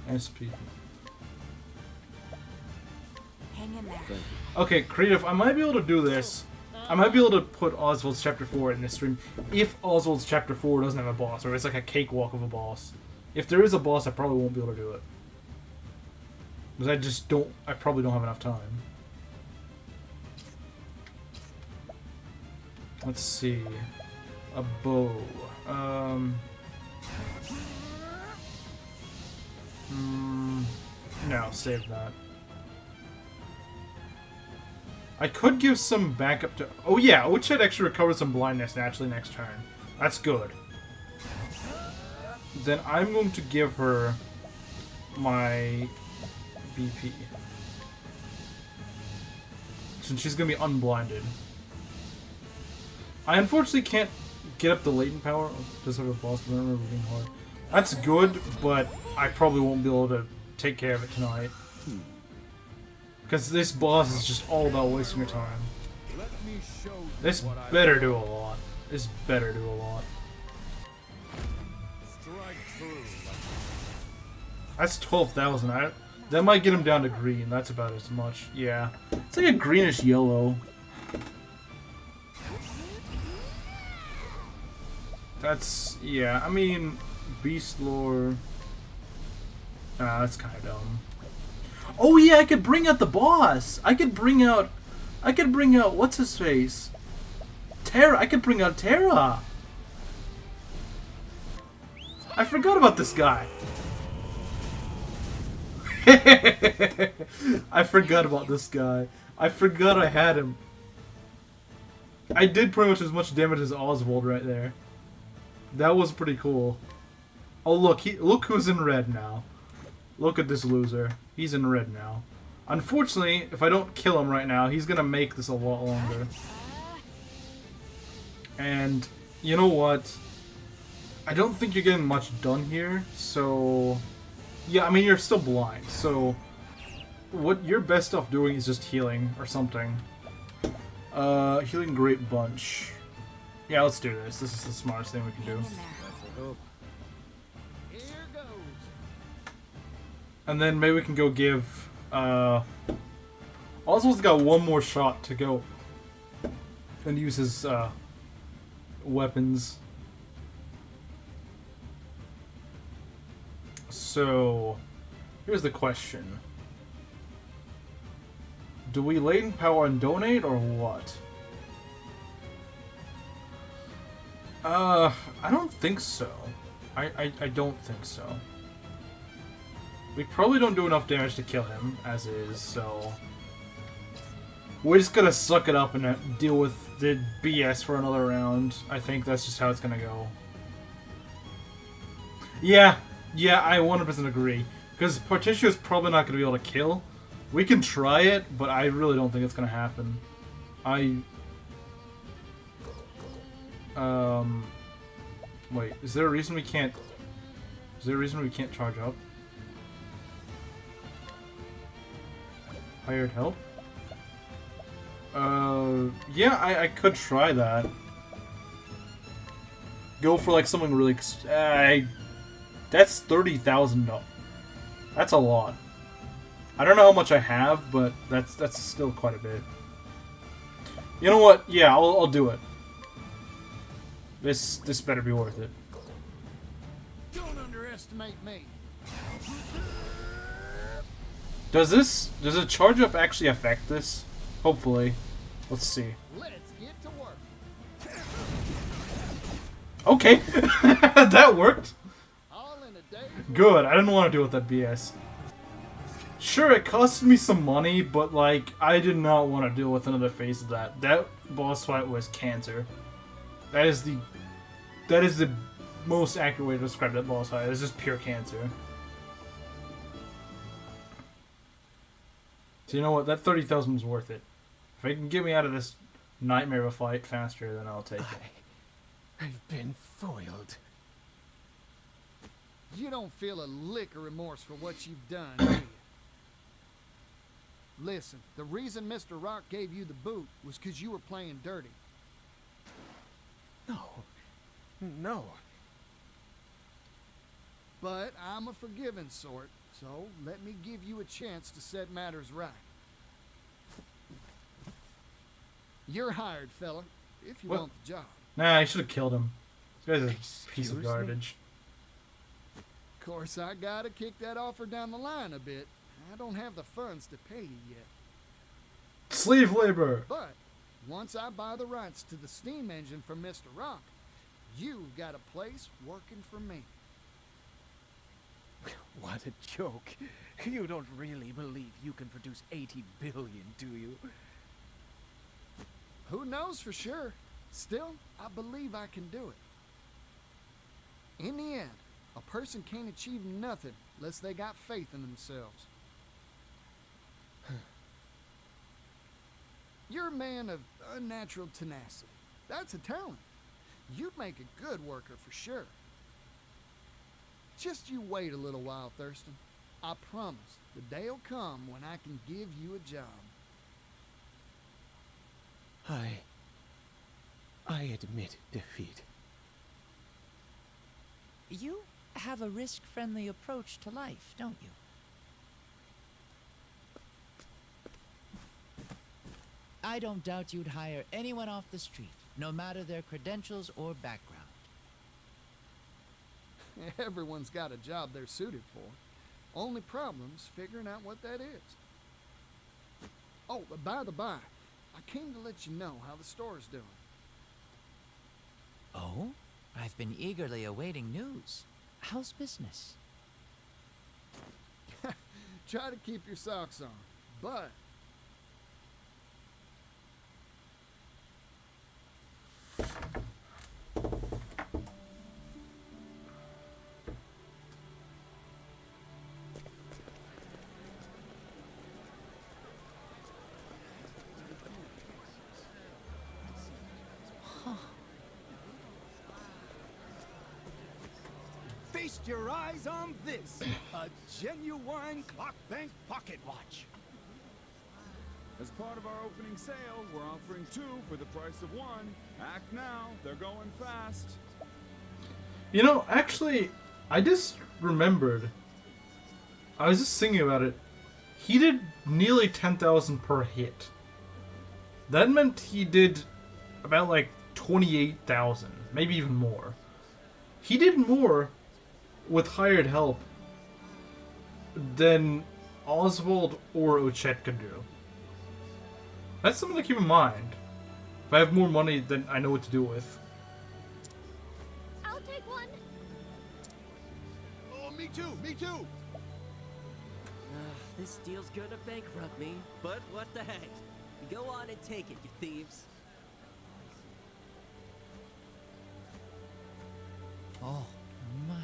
SP. Hang in there. Okay, creative, I might be able to do this. I might be able to put Oswald's Chapter 4 in this stream if Oswald's Chapter 4 doesn't have a boss, or it's like a cakewalk of a boss. If there is a boss, I probably won't be able to do it. Because I probably don't have enough time. Let's see. A bow. No, save that. I could give some backup to... Oh yeah, Ochette actually recovers some blindness naturally next turn. That's good. Then I'm going to give her my BP. Since she's going to be unblinded. I unfortunately can't get up the latent power. Just have a boss, but I remember being hard. That's good, but I probably won't be able to take care of it tonight. Because this boss is just all about wasting your time. This better do a lot. This better do a lot. That's 12,000. That might get him down to green. That's about as much. Yeah. It's like a greenish yellow. That's... yeah, I mean... Beast lore... that's kind of dumb. Oh yeah, I could bring out the boss! I could bring out... what's his face? Terra! I could bring out Terra! I forgot about this guy! I forgot about this guy. I forgot I had him. I did pretty much as much damage as Oswald right there. That was pretty cool. Oh look, look who's in red now. Look at this loser. He's in red now. Unfortunately, if I don't kill him right now, he's gonna make this a lot longer. And you know what? I don't think you're getting much done here, so... Yeah, I mean, you're still blind, so... What you're best off doing is just healing, or something. Healing Great Bunch. Yeah, let's do this. This is the smartest thing we can do. Here goes. And then maybe we can go give, Oswald's got one more shot to go. And use his, weapons. So, here's the question. Do we latent power and donate, or what? I don't think so. I don't think so. We probably don't do enough damage to kill him, as is, so... We're just gonna suck it up and deal with the BS for another round. I think that's just how it's gonna go. Yeah, I 100% agree. Because Partitio is probably not gonna be able to kill. We can try it, but I really don't think it's gonna happen. Wait, is there a reason we can't... Is there a reason we can't charge up? Hired help? Yeah, I could try that. Go for like something really... that's $30,000. That's a lot. I don't know how much I have, but that's still quite a bit. You know what? Yeah, I'll do it. This better be worth it. Don't underestimate me. Does a charge up actually affect this? Hopefully. Let's see. Let's get to work. Okay. That worked. All in a day. Good. I didn't want to deal with that BS. Sure, it costed me some money, but like I did not want to deal with another phase of that. That boss fight was cancer. That is the most accurate way to describe that boss fight. It's just pure cancer. So you know what? That 30,000 was worth it. If it can get me out of this nightmare of a fight faster, then I'll take it. I've been foiled. You don't feel a lick of remorse for what you've done, do you? Listen, the reason Mr. Rock gave you the boot was because you were playing dirty. No. But I'm a forgiving sort, so let me give you a chance to set matters right. You're hired, fella, if you want the job. Nah, I should have killed him. This guy's a piece of Excuse me? garbage. Of course, I gotta kick that offer down the line a bit. I don't have the funds to pay you yet. Slave labor! But once I buy the rights to the steam engine from Mr. Rock, you've got a place working for me. What a joke. You don't really believe you can produce 80 billion, do you? Who knows for sure? Still, I believe I can do it. In the end, a person can't achieve nothing unless they got faith in themselves. You're a man of unnatural tenacity. That's a talent. You'd make a good worker for sure. Just you wait a little while, Thurston. I promise the day'll come when I can give you a job. I admit defeat. You have a risk-friendly approach to life, don't you? I don't doubt you'd hire anyone off the street, no matter their credentials or background. Everyone's got a job they're suited for. Only problem's figuring out what that is. Oh, but by the by, I came to let you know how the store's doing. Oh? I've been eagerly awaiting news. How's business? Try to keep your socks on, but... Feast your eyes on this. A genuine clock bank pocket watch. As part of our opening sale, we're offering 2 for the price of 1. Act now, they're going fast. You know, actually, I just remembered. I was just thinking about it. He did nearly 10,000 per hit. That meant he did about like 28,000, maybe even more. He did more with hired help than Oswald or Ochette could do. That's something to keep in mind. If I have more money, then I know what to do with. I'll take one. Oh, me too, me too. This deal's gonna bankrupt me, but what the heck? Go on and take it, you thieves. Oh, my.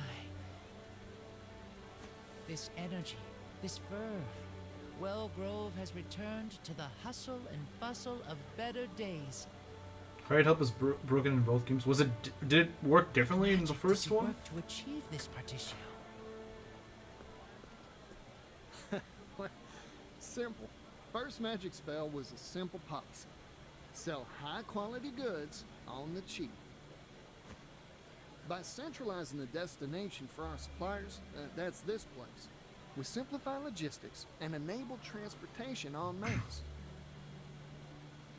This energy, this verve. Wellgrove has returned to the hustle and bustle of better days. Hired help is broken in both games. Was it? Did it work differently in the first one? Work to achieve this, Partitio. Simple. First magic spell was a simple policy. Sell high-quality goods on the cheap. By centralizing the destination for our suppliers, that's this place, we simplify logistics and enable transportation en masse.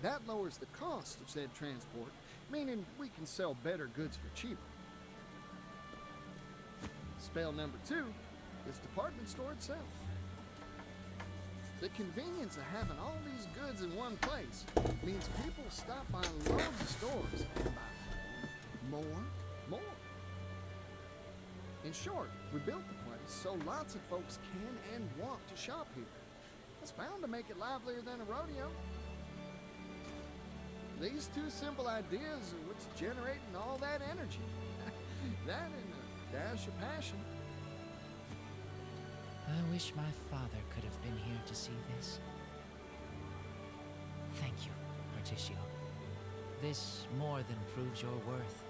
That lowers the cost of said transport, meaning we can sell better goods for cheaper. Spell number 2 is department store itself. The convenience of having all these goods in one place means people stop by loads of stores and buy more. In short, we built the place so lots of folks can and want to shop here. It's bound to make it livelier than a rodeo. These 2 simple ideas are what's generating all that energy. That and a dash of passion. I wish my father could have been here to see this. Thank you, Partitio. This more than proves your worth.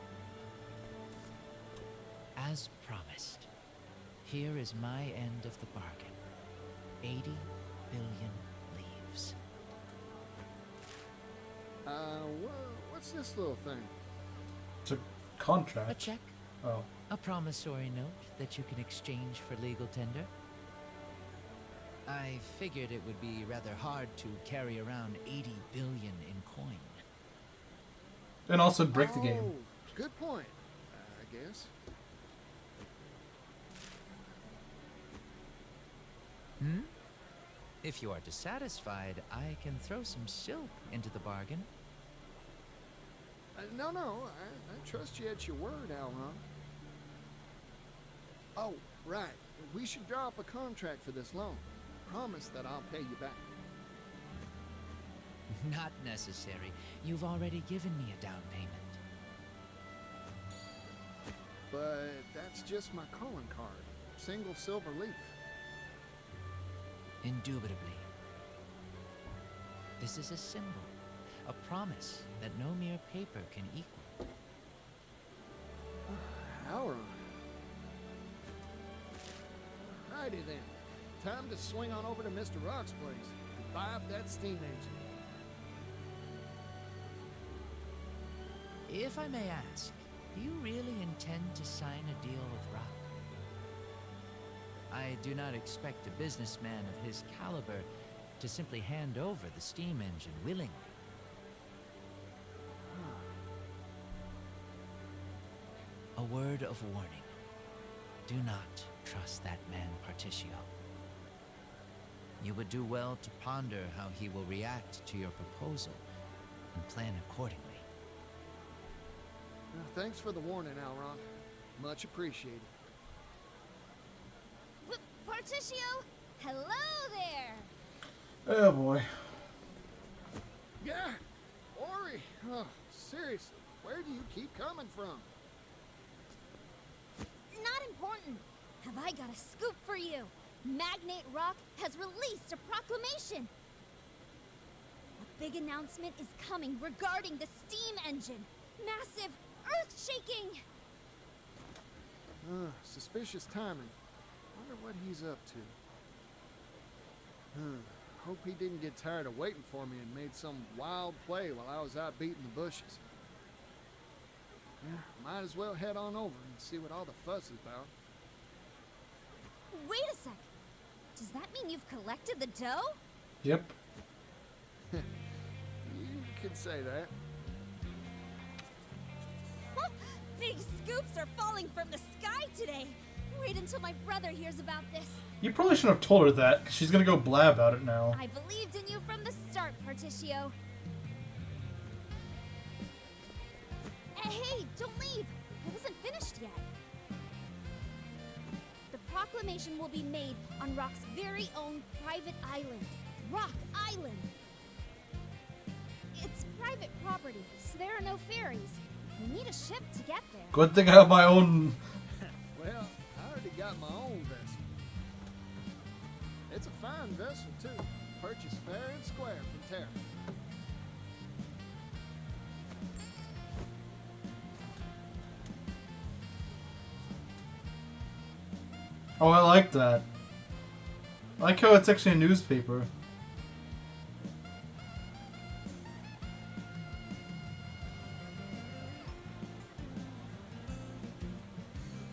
As promised, here is my end of the bargain. 80 billion leaves. What's this little thing? It's a contract. A check. Oh. A promissory note that you can exchange for legal tender. I figured it would be rather hard to carry around 80 billion in coin. And also break the game. Oh, good point, I guess. If you are dissatisfied, I can throw some silk into the bargain. No, I trust you at your word, Alron. Oh, right. We should draw up a contract for this loan. Promise that I'll pay you back. Not necessary. You've already given me a down payment. But that's just my calling card. Single silver leaf. Indubitably. This is a symbol, a promise that no mere paper can equal. Alron. Righty then. Time to swing on over to Mr. Rock's place and buy up that steam engine. If I may ask, do you really intend to sign a deal with Rock? I do not expect a businessman of his caliber to simply hand over the steam engine willingly. A word of warning. Do not trust that man, Partitio. You would do well to ponder how he will react to your proposal and plan accordingly. Thanks for the warning, Alron. Much appreciated. Partitio, hello there. Oh boy. Yeah, Ori. Oh, seriously, where do you keep coming from? Not important. Have I got a scoop for you? Magnate Rock has released a proclamation. A big announcement is coming regarding the steam engine. Massive, earth-shaking. Suspicious timing. Wonder what he's up to. Hope he didn't get tired of waiting for me and made some wild play while I was out beating the bushes. Yeah, might as well head on over and see what all the fuss is about. Wait a sec. Does that mean you've collected the dough? Yep. You could say that. Big scoops are falling from the sky today. Wait until my brother hears about this. You probably shouldn't have told her that, 'cause she's gonna go blab about it now. I believed in you from the start, Partitio. Hey, don't leave. I wasn't finished yet. The proclamation will be made on Rock's very own private island. Rock Island. It's private property, so there are no ferries. We need a ship to get there. Good thing I have my own. Well, I already got my own vessel. It's a fine vessel, too. Purchased fair and square from Terra. Oh, I like that. I like how it's actually a newspaper.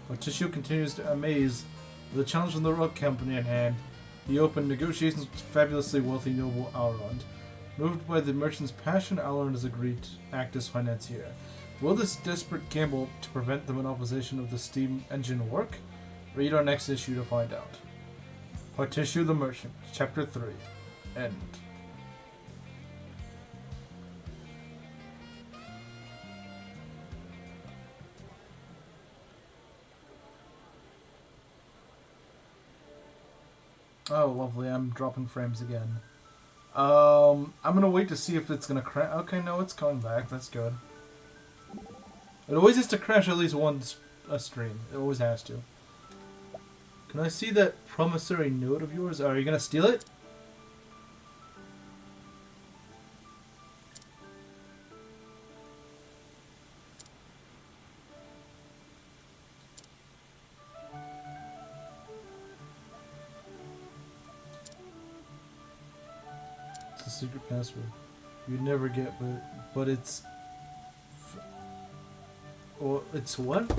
Partitio continues to amaze with the challenge from the Rock Company in hand. He opened negotiations with fabulously wealthy noble Alrond. Moved by the merchant's passion, Alrond has agreed to act as financier. Will this desperate gamble to prevent the monopolization of the steam engine work? Read our next issue to find out. Partitio the Merchant, Chapter 3. End. Oh, lovely. I'm dropping frames again. I'm gonna wait to see if it's gonna crash. Okay, no, it's coming back. That's good. It always has to crash at least once a stream. It always has to. Can I see that promissory note of yours? Are you gonna steal it? It's a secret password. You'd never get, but it's. Or it's what?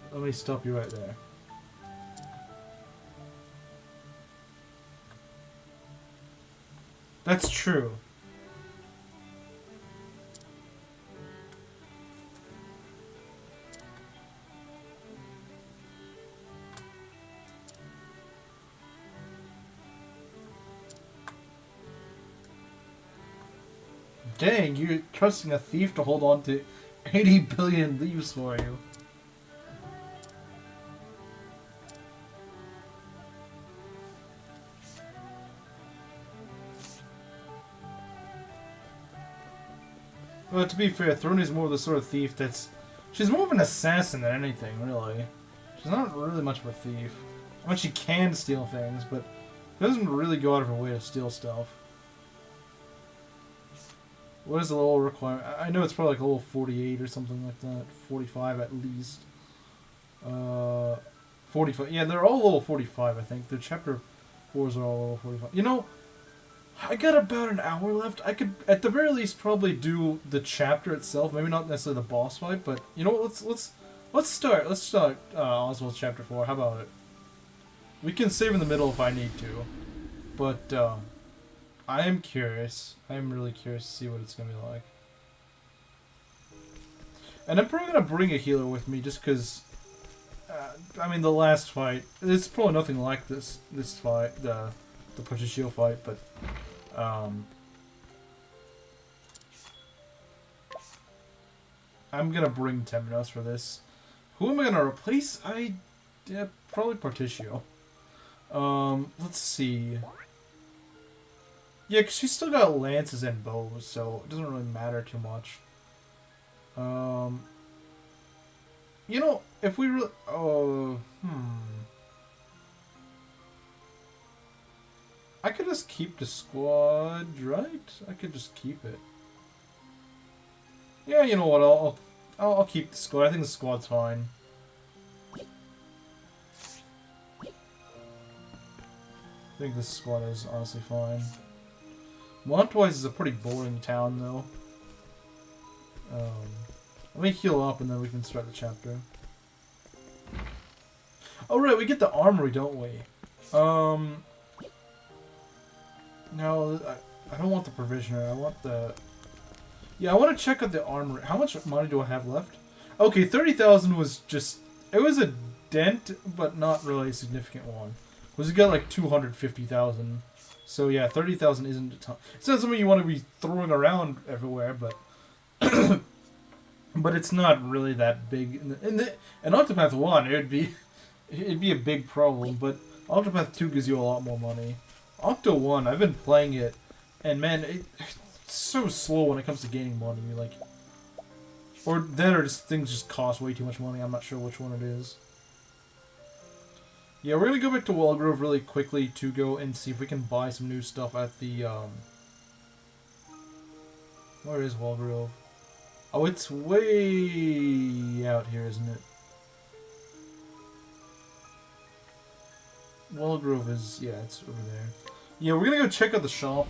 Let me stop you right there. That's true. Dang, you're trusting a thief to hold on to 80 billion leaves for you. Well, to be fair, Throny's more the sort of thief that's... She's more of an assassin than anything, really. She's not really much of a thief. I mean, she can steal things, but she doesn't really go out of her way to steal stuff. What is the level requirement? I know it's probably like a level 48 or something like that. 45 at least. 45. Yeah, they're all level 45, I think. The chapter 4s are all level 45. You know, I got about an hour left. I could, at the very least, probably do the chapter itself. Maybe not necessarily the boss fight, but you know what? Let's start. Let's start Oswald's chapter 4. How about it? We can save in the middle if I need to, but I am curious. I am really curious to see what it's gonna be like. And I'm probably gonna bring a healer with me just because. I mean, the last fight. It's probably nothing like this fight, the Partitio fight, but I'm gonna bring Temenos for this. Who am I gonna replace? Yeah, probably Partitio. Let's see. Yeah, because she's still got lances and bows, so it doesn't really matter too much. You know, if we really... I could just keep the squad, right? I could just keep it. Yeah, you know what, I'll I'll keep the squad. I think the squad's fine. I think this squad is honestly fine. Montwise is a pretty boring town, though. Let me heal up and then we can start the chapter. Oh, right, we get the armory, don't we? No, I don't want the provisioner. I want the... Yeah, I want to check out the armory. How much money do I have left? Okay, 30,000 was just... It was a dent, but not really a significant one. Because we got like 250,000. So yeah, 30,000 isn't a ton. It's not something you want to be throwing around everywhere, but... but it's not really that big. In Octopath 1, it'd be a big problem, but Octopath 2 gives you a lot more money. Octo 1, I've been playing it, and man, it's so slow when it comes to gaining money. Like, or then or just things just cost way too much money. I'm not sure which one it is. Yeah, we're gonna go back to Wallgrove really quickly to go and see if we can buy some new stuff at the Where is Wallgrove? Oh, it's way out here, isn't it? Wallgrove is, yeah, it's over there. Yeah, we're gonna go check out the shop.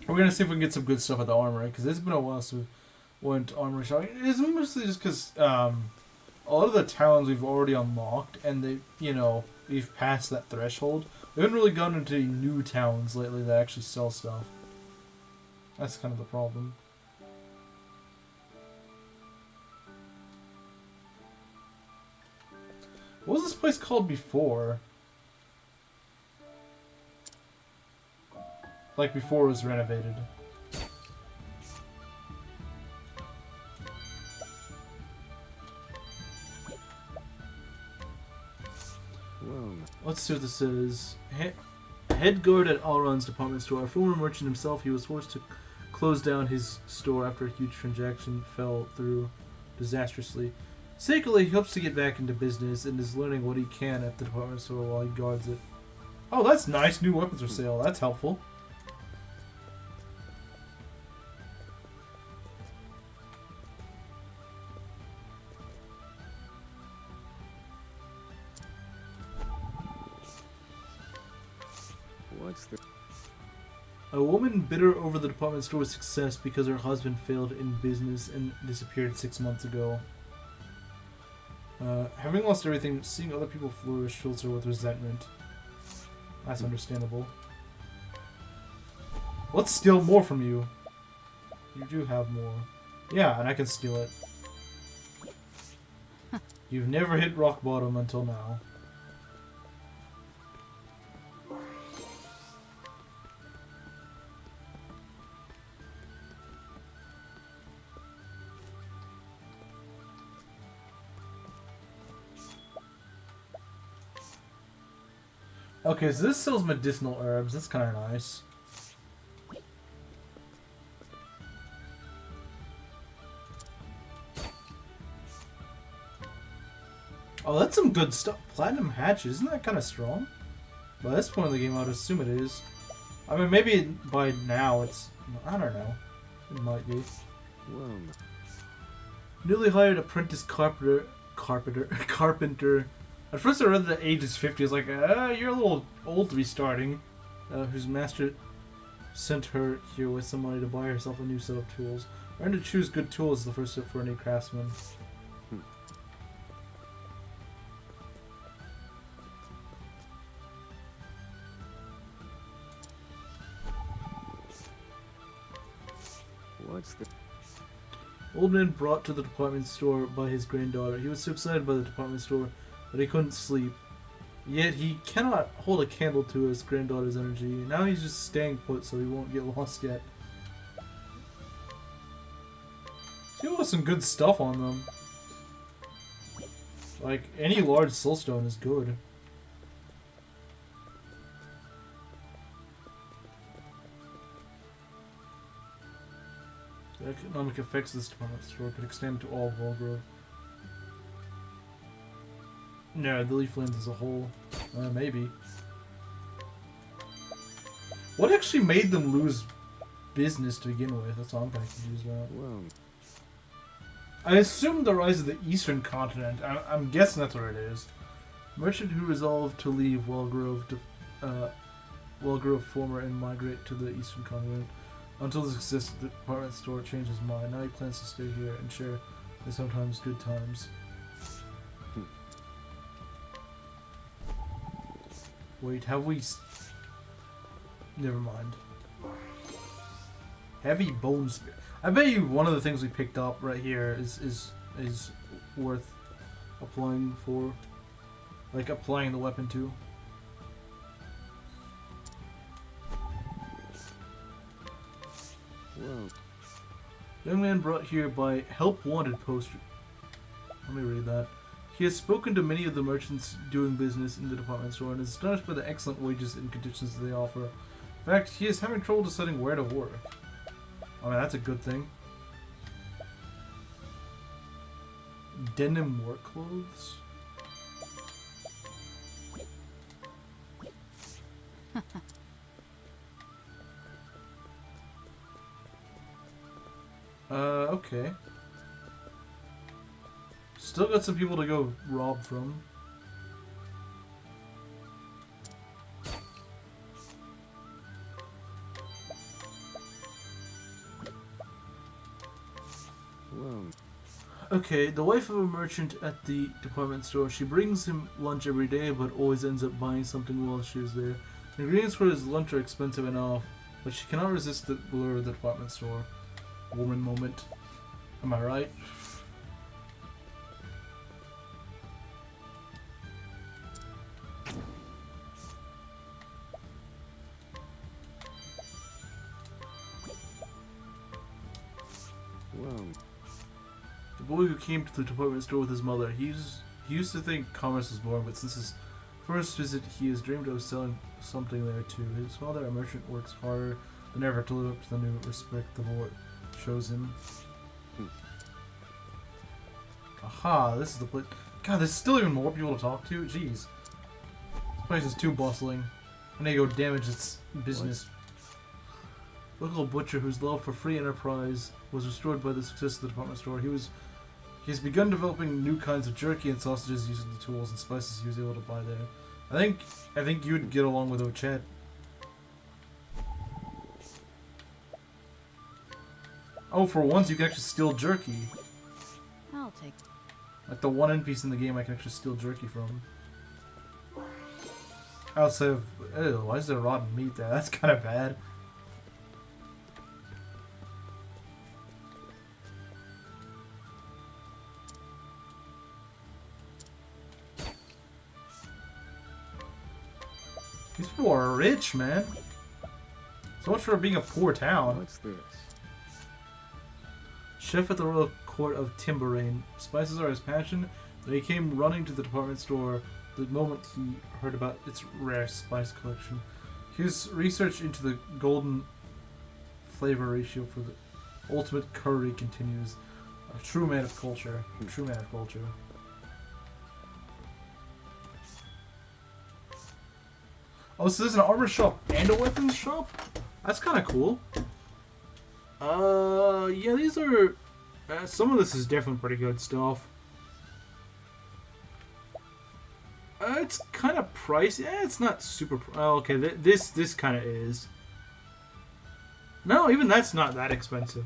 We're gonna see if we can get some good stuff at the armory, because it's been a while since we went to armory shopping. It's mostly just because a lot of the towns we've already unlocked, and they, you know, we've passed that threshold. We haven't really gone into any new towns lately that actually sell stuff. That's kind of the problem. What was this place called before? Like before it was renovated. Well, let's see what this is. Head guard at Alron's department store. A former merchant himself, he was forced to close down his store after a huge transaction fell through disastrously. Secretly, he hopes to get back into business and is learning what he can at the department store while he guards it. Oh, that's nice. New weapons for sale. That's helpful. what's the... A woman bitter over the department store's success because her husband failed in business and disappeared 6 months ago. Having lost everything, seeing other people flourish fills her with resentment. That's understandable. Let's steal more from you. You do have more. Yeah, and I can steal it. You've never hit rock bottom until now. Okay, so this sells medicinal herbs. That's kind of nice. Oh, that's some good stuff. Platinum hatches, isn't that kind of strong? By this point in the game, I would assume it is. I mean, maybe by now it's... I don't know. It might be. Well... Newly hired apprentice carpenter. At first I read that the age is 50. I was like, you're a little old to be starting. Whose master sent her here with some money to buy herself a new set of tools. Learn to choose good tools is the first step for any craftsman. What's the... Old man brought to the department store by his granddaughter. He was so excited by the department store that he couldn't sleep. Yet he cannot hold a candle to his granddaughter's energy. Now he's just staying put so he won't get lost yet. She has some good stuff on them. Like, any large soulstone is good. The economic effects of this department store could extend to all of Wallgrove. No, the Leaflands as a whole. Maybe. What actually made them lose business to begin with? That's all I'm kind of confused about. Well... I assume the rise of the eastern continent. I'm guessing that's what it is. Merchant who resolved to leave Wellgrove former and migrate to the eastern continent. Until the success of the department store changed his mind. Now he plans to stay here and share the sometimes good times. Wait, have we... Never mind. Heavy bone spear. I bet you one of the things we picked up right here is worth applying for. Like, applying the weapon to. Whoa. Young man brought here by Help Wanted poster. Let me read that. He has spoken to many of the merchants doing business in the department store and is astonished by the excellent wages and conditions they offer. In fact, he is having trouble deciding where to work. I mean, that's a good thing. Denim work clothes? Okay. Still got some people to go rob from. Whoa. Okay, the wife of a merchant at the department store. She brings him lunch every day, but always ends up buying something while she is there. The ingredients for his lunch are expensive enough, but she cannot resist the lure of the department store. Woman moment. Am I right? Whoa. The boy who came to the department store with his mother. He used to think commerce was boring, but since his first visit, he has dreamed of selling something there too. His father, a merchant, works harder than ever to live up to the new respect the boy shows him. Aha, this is the place. God, there's still even more people to talk to? Jeez. This place is too bustling. I need to go damage its business. Local butcher whose love for free enterprise was restored by the success of the department store. He has begun developing new kinds of jerky and sausages using the tools and spices he was able to buy there. I think you'd get along with Ochet. Oh, for once you can actually steal jerky. I'll take. Like the one NPC in the game I can actually steal jerky from. Outside of... Ew, why is there rotten meat there? That's kind of bad. These people are rich, man. So much for being a poor town. What's this? Chef at the Royal Court of Timberain. Spices are his passion, and he came running to the department store the moment he heard about its rare spice collection. His research into the golden flavor ratio for the ultimate curry continues. A true man of culture. A true man of culture. Oh, so there's an armor shop and a weapons shop? That's kind of cool. Yeah, these are... some of this is definitely pretty good stuff. It's kind of pricey. It's not super... Oh, okay, this kind of is. No, even that's not that expensive.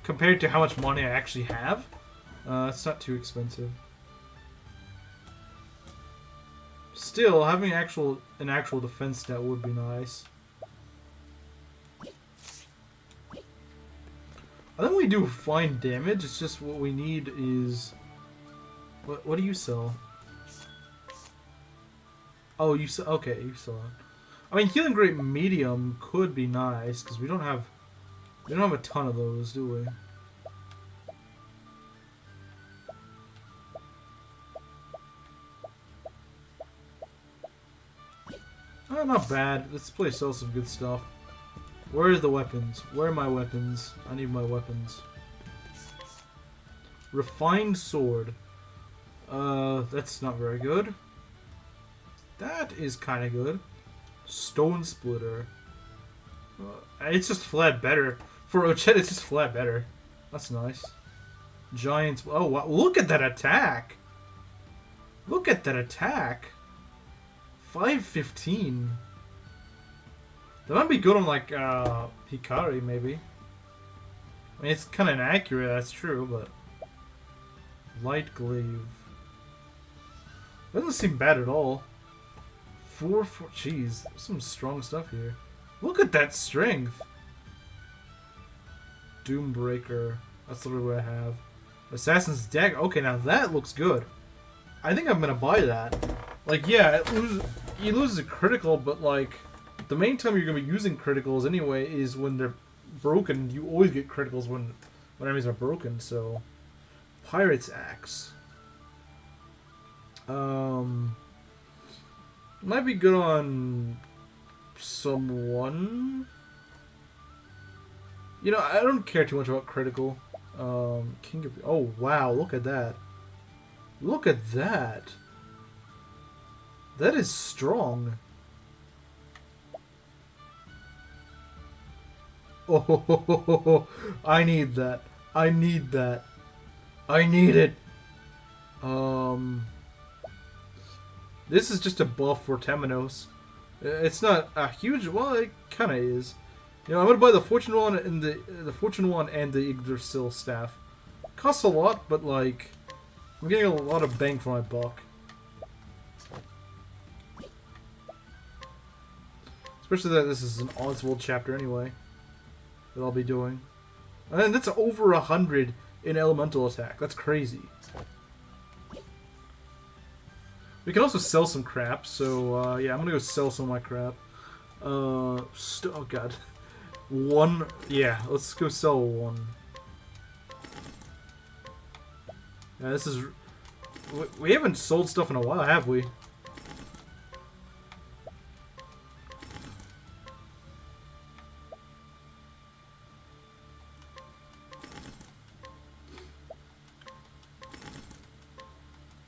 Compared to how much money I actually have. It's not too expensive. Still, having an actual defense stat would be nice. I think we do fine damage, it's just what we need is... What do you sell? Oh, you sell... Okay, you sell it. I mean, healing grade medium could be nice, because we don't have a ton of those, do we? Oh, not bad. This place sells some good stuff. Where are the weapons? Where are my weapons? I need my weapons. Refined sword. That's not very good. That is kind of good. Stone splitter. It's just flat better. For Ochet, it's just flat better. That's nice. Giants. Oh, wow. Look at that attack. Look at that attack. 515. That might be good on, like, Hikari, maybe. I mean, it's kind of inaccurate, that's true, but... Light glaive. Doesn't seem bad at all. 4-4. Jeez, there's some strong stuff here. Look at that strength. Doombreaker. That's literally what I have. Assassin's Dagger. Okay, now that looks good. I think I'm gonna buy that. Like, yeah, you lose a critical, but like, the main time you're gonna be using criticals anyway is when they're broken. You always get criticals when enemies are broken. So, Pirate's Axe. Might be good on someone. You know, I don't care too much about critical. King of... Oh, wow, look at that. Look at that. That is strong. Oh, I need that. I need that. I need it. This is just a buff for Temenos. It's not a huge... Well, it kind of is. You know, I'm gonna buy the Fortune one and the Fortune one and the Yggdrasil staff. Costs a lot, but like, I'm getting a lot of bang for my buck. Especially that this is an Oswald chapter anyway. That I'll be doing. And that's over 100 in elemental attack. That's crazy. We can also sell some crap, so yeah, I'm gonna go sell some of my crap. Oh god. One, yeah, let's go sell one. Yeah, this is... We haven't sold stuff in a while, have we?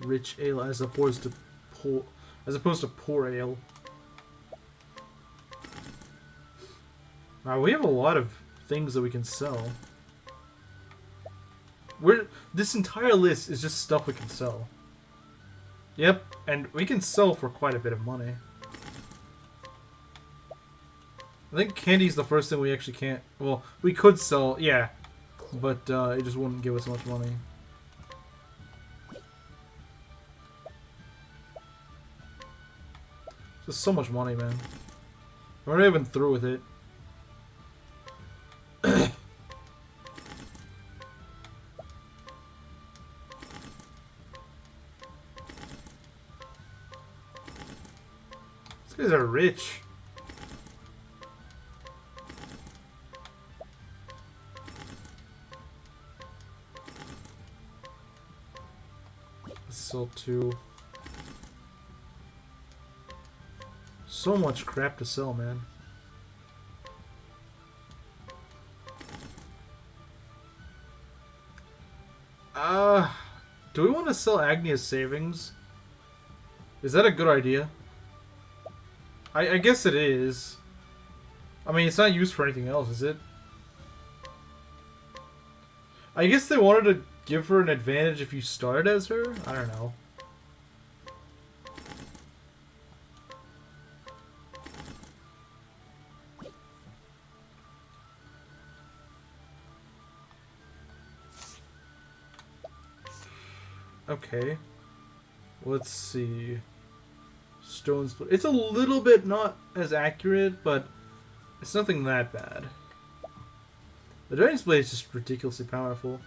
Rich ale as opposed to poor ale. We have a lot of things that we can sell. This entire list is just stuff we can sell. Yep, and we can sell for quite a bit of money. I think candy's the first thing we actually can't... Well, we could sell, yeah. But it just wouldn't give us much money. Just so much money, man. We're not even through with it. These guys are rich. Let's sell two. So much crap to sell, man. Do we want to sell Agnia's savings? Is that a good idea? I guess it is. I mean, it's not used for anything else, is it? I guess they wanted to give her an advantage if you started as her? I don't know. Okay. Let's see. Stone split. It's a little bit not as accurate, but it's nothing that bad. The Dragon's Blade is just ridiculously powerful.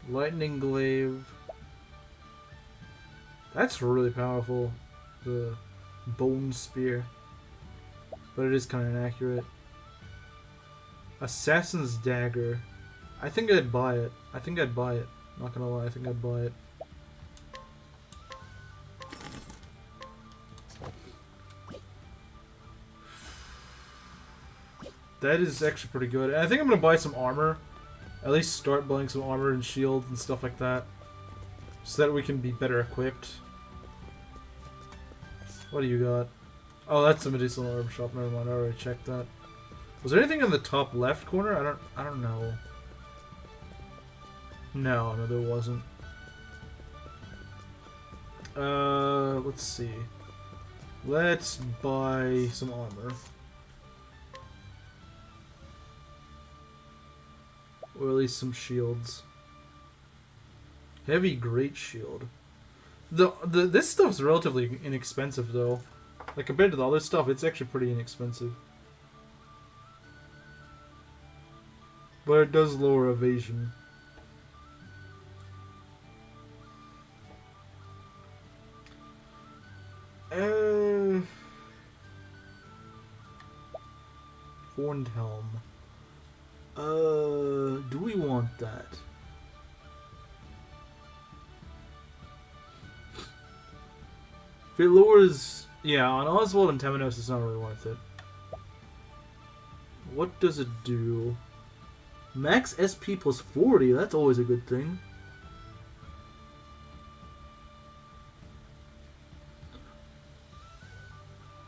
Lightning Glaive. That's really powerful. The Bone Spear. But it is kind of inaccurate. Assassin's Dagger. I think I'd buy it. I think I'd buy it. Not gonna lie, I think I'd buy it. That is actually pretty good. I think I'm gonna buy some armor. At least start buying some armor and shield and stuff like that. So that we can be better equipped. What do you got? Oh, that's the medicinal herb shop. Never mind, I already checked that. Was there anything in the top left corner? I don't know. No, there wasn't. Let's see. Let's buy some armor. Or at least some shields. Heavy great shield. This stuff's relatively inexpensive though. Like compared to the other stuff, it's actually pretty inexpensive. But it does lower evasion. Horned helm. Do we want that? If it lowers... Yeah, on Oswald and Temenos, it's not really worth it. What does it do? Max SP plus 40, that's always a good thing.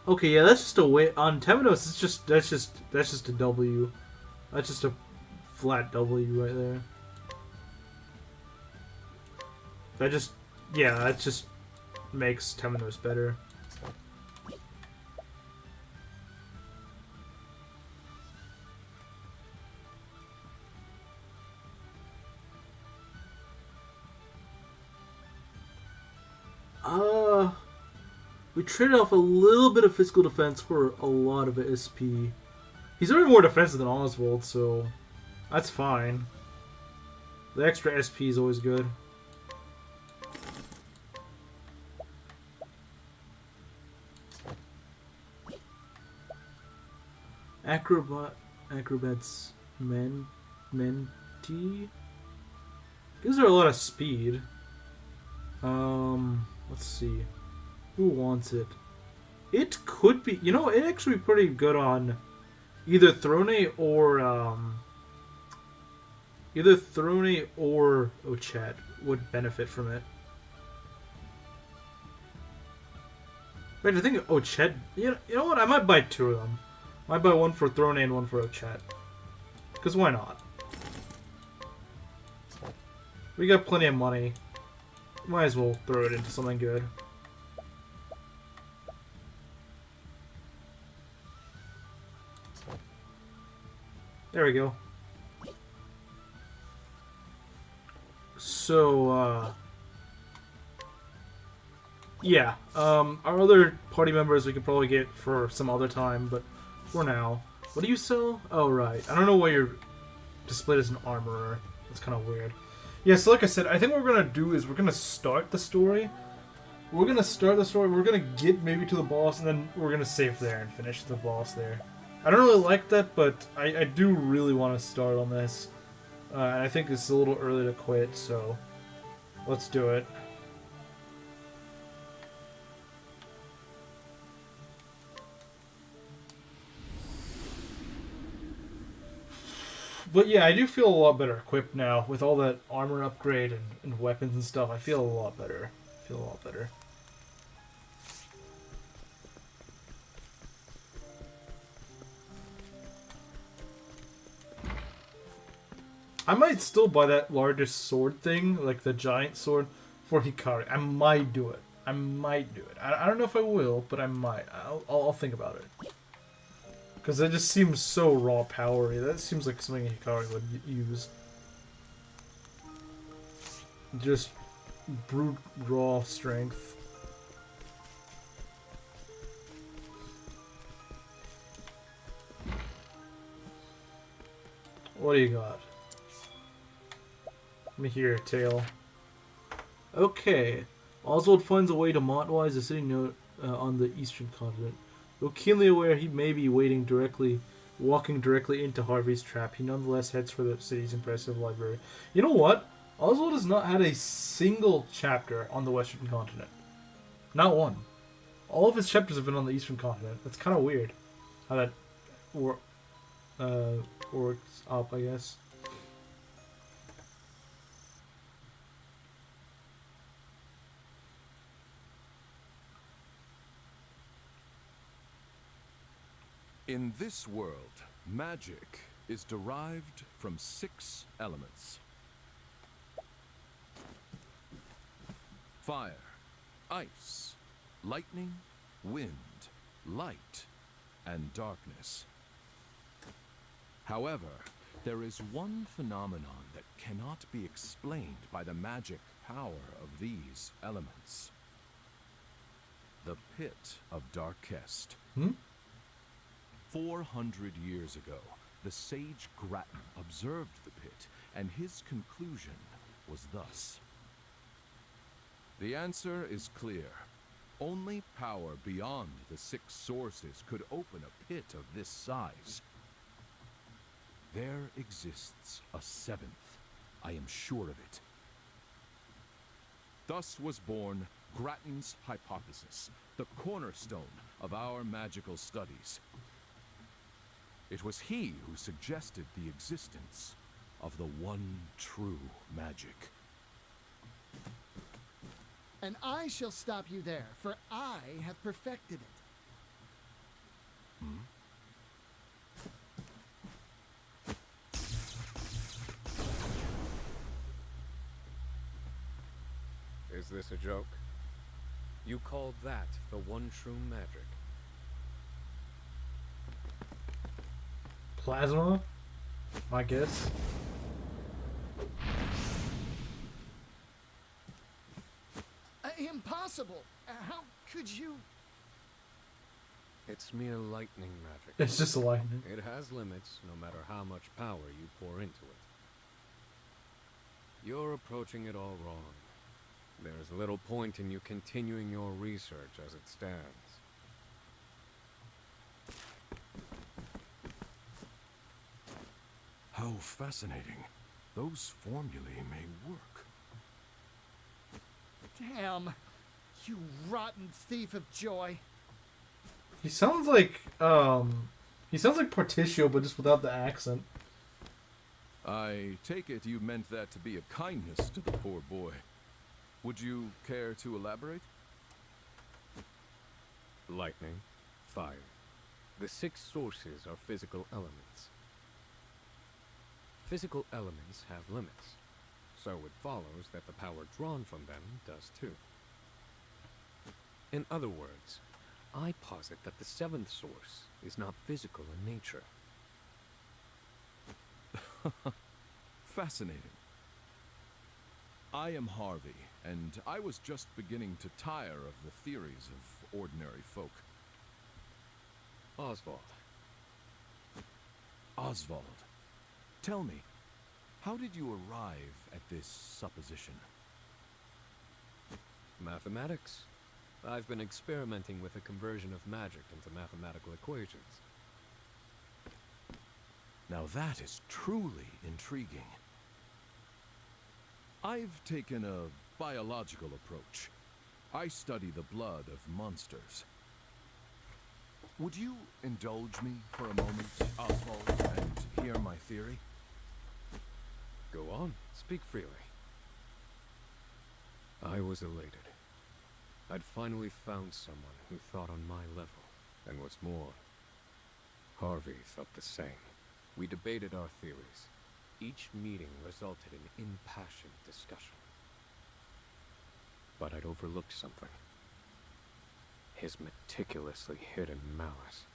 Okay, yeah, that's just a way on Temenos. It's just that's just a W. That's just a flat W right there. That just makes Temenos better. We traded off a little bit of physical defense for a lot of SP. He's already more defensive than Oswald, so that's fine. The extra SP is always good. Acrobats Menti gives her a lot of speed. Let's see. Who wants it? It could be, it'd actually be pretty good on either Throne or Ochet would benefit from it. In fact, I think Ochet, you know what? I might buy two of them. I might buy one for Throne and one for Ochet. Because why not? We got plenty of money. Might as well throw it into something good. There we go. So, yeah. Our other party members we could probably get for some other time, but for now. What do you sell? Oh, right. I don't know why you're displayed as an armorer. That's kind of weird. Yeah, so like I said, I think what we're going to do is we're going to start the story. We're going to get maybe to the boss, and then we're going to save there and finish the boss there. I don't really like that, but I do really want to start on this. And I think it's a little early to quit, so let's do it. But yeah, I do feel a lot better equipped now with all that armor upgrade and weapons and stuff. I feel a lot better. I might still buy that largest sword thing, like the giant sword, for Hikari. I might do it. I don't know if I will, but I might. I'll think about it. Because it just seems so raw powery. That seems like something Hikari would use. Just brute raw strength. What do you got? Let me hear, Tail. Okay. Oswald finds a way to Montwise, a city note on the eastern continent. Though keenly aware he may be walking directly into Harvey's trap, he nonetheless heads for the city's impressive library. You know what? Oswald has not had a single chapter on the western continent. Not one. All of his chapters have been on the eastern continent. That's kind of weird. How that works up, I guess. In this world, Magic is derived from 6 elements. Fire, ice, lightning, wind, light, and darkness. However, there is one phenomenon that cannot be explained by the magic power of these elements. The Pit of Darkest. 400 years ago, the sage Grattan observed the pit, and his conclusion was thus. The answer is clear. Only power beyond the 6 sources could open a pit of this size. There exists a 7th. I am sure of it. Thus was born Grattan's hypothesis, the cornerstone of our magical studies. It was he who suggested the existence of the one true magic. And I shall stop you there, for I have perfected it. Is this a joke? You called that the one true magic? Plasma? I guess. Impossible! How could you? It's mere lightning magic. It's just lightning. It has limits, no matter how much power you pour into it. You're approaching it all wrong. There's little point in you continuing your research as it stands. How fascinating. Those formulae may work. Damn! You rotten thief of joy! He sounds like Partitio, but just without the accent. I take it you meant that to be a kindness to the poor boy. Would you care to elaborate? Lightning, fire. The 6 sources are physical elements. Physical elements have limits, so it follows that the power drawn from them does too. In other words, I posit that the 7th source is not physical in nature. Fascinating. I am Harvey, and I was just beginning to tire of the theories of ordinary folk. Oswald. Oswald, tell me, how did you arrive at this supposition? Mathematics. I've been experimenting with the conversion of magic into mathematical equations. Now that is truly intriguing. I've taken a biological approach. I study the blood of monsters. Would you indulge me for a moment, Oswald, and hear my theory? Go on, speak freely. I was elated. I'd finally found someone who thought on my level, and what's more, Harvey felt the same. We debated our theories. Each meeting resulted in impassioned discussion. But I'd overlooked something. His meticulously hidden malice.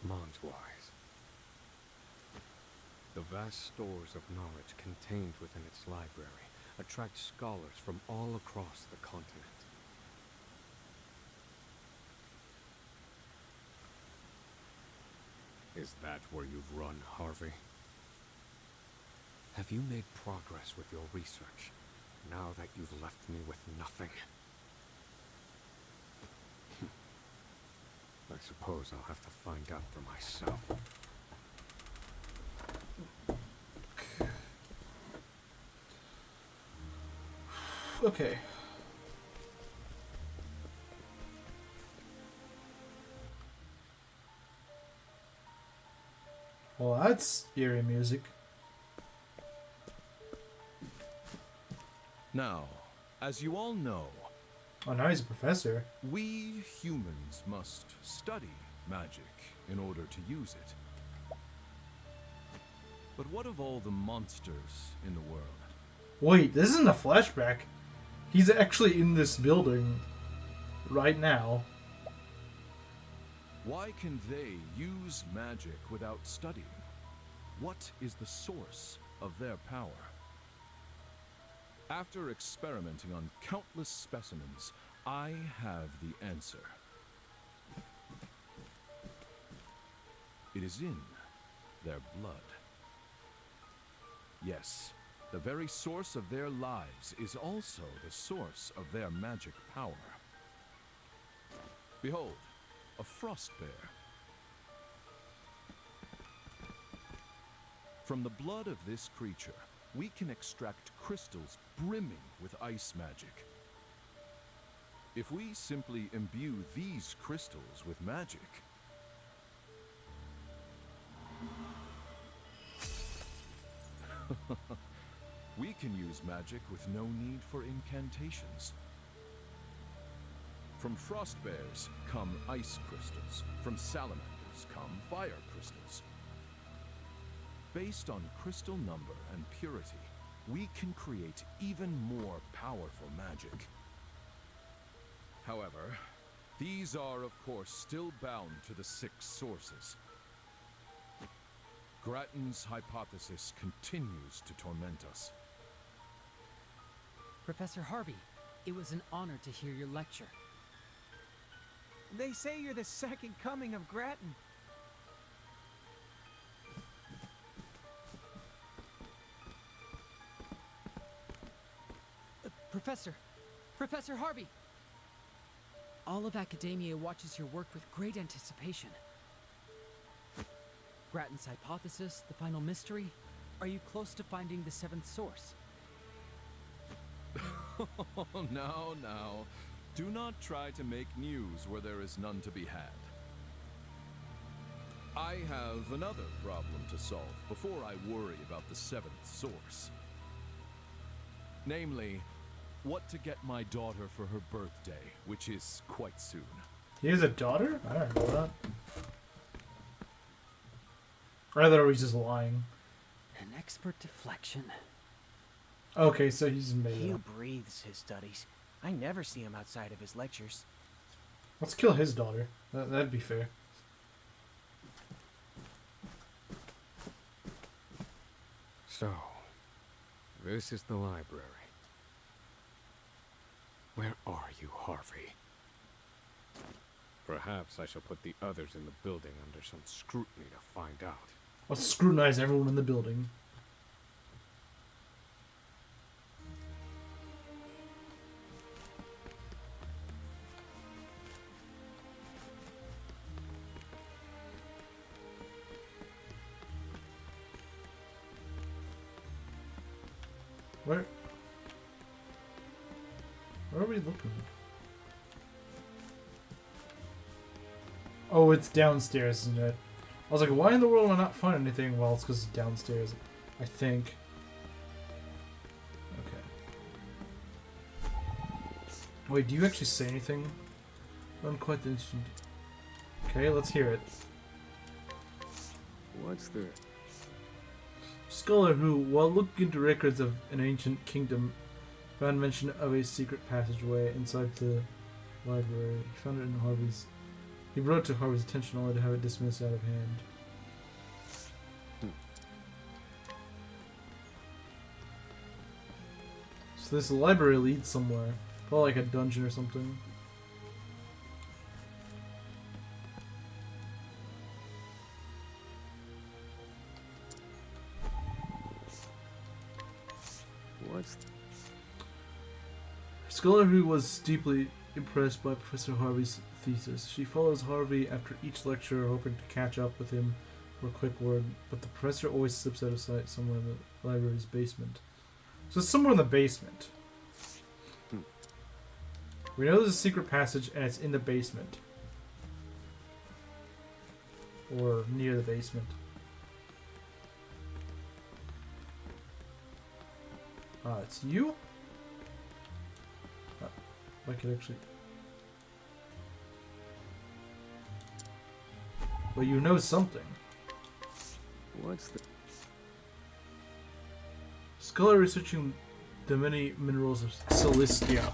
Montwise. The vast stores of knowledge contained within its library attract scholars from all across the continent. Is that where you've run, Harvey? Have you made progress with your research, now that you've left me with nothing? I suppose I'll have to find out for myself. Okay. Well, that's eerie music. Now, as you all know, Oh, now he's a professor. we humans must study magic in order to use it. But what of all the monsters in the world? Wait, this isn't a flashback. He's actually in this building right now. Why can they use magic without studying? What is the source of their power? After experimenting on countless specimens, I have the answer. It is in their blood. Yes, the very source of their lives is also the source of their magic power. Behold, a frost bear. From the blood of this creature, we can extract crystals brimming with ice magic. If we simply imbue these crystals with magic, we can use magic with no need for incantations. From frost bears come ice crystals. From salamanders come fire crystals. Based on crystal number and purity, we can create even more powerful magic. However, these are, of course, still bound to the 6 sources. Grattan's hypothesis continues to torment us. Professor Harvey, it was an honor to hear your lecture. They say you're the second coming of Grattan. Professor Harvey! All of academia watches your work with great anticipation. Grattan's hypothesis, the final mystery. Are you close to finding the 7th source? Now. Do not try to make news where there is none to be had. I have another problem to solve before I worry about the 7th source. Namely, what to get my daughter for her birthday, which is quite soon. He has a daughter? I don't know that. I thought he was just lying. An expert deflection. Okay, so he's made He up. breathes his studies. I never see him outside of his lectures. Let's kill his daughter. That'd be fair. So, this is the library. Where are you, Harvey? Perhaps I shall put the others in the building under some scrutiny to find out. Let's scrutinize everyone in the building. Where are we looking? Oh, it's downstairs, isn't it? I was like, why in the world am I not finding anything? Well, it's because it's downstairs, I think. Okay. Wait, do you actually say anything? I'm quite interested. Okay, let's hear it. What's the... Scholar who, while looking into records of an ancient kingdom, found mention of a secret passageway inside the library. He found it in Harvey's... He brought it to Harvey's attention only to have it dismissed out of hand. So this library leads somewhere. Probably like a dungeon or something. What's... Scholar who was deeply impressed by Professor Harvey's thesis. She follows Harvey after each lecture, hoping to catch up with him for a quick word, but the professor always slips out of sight somewhere in the library's basement. So it's somewhere in the basement. We know there's a secret passage and it's in the basement. Or near the basement. It's you? I could actually... Well, you know something. What's the... Scholar researching the many minerals of Celestia.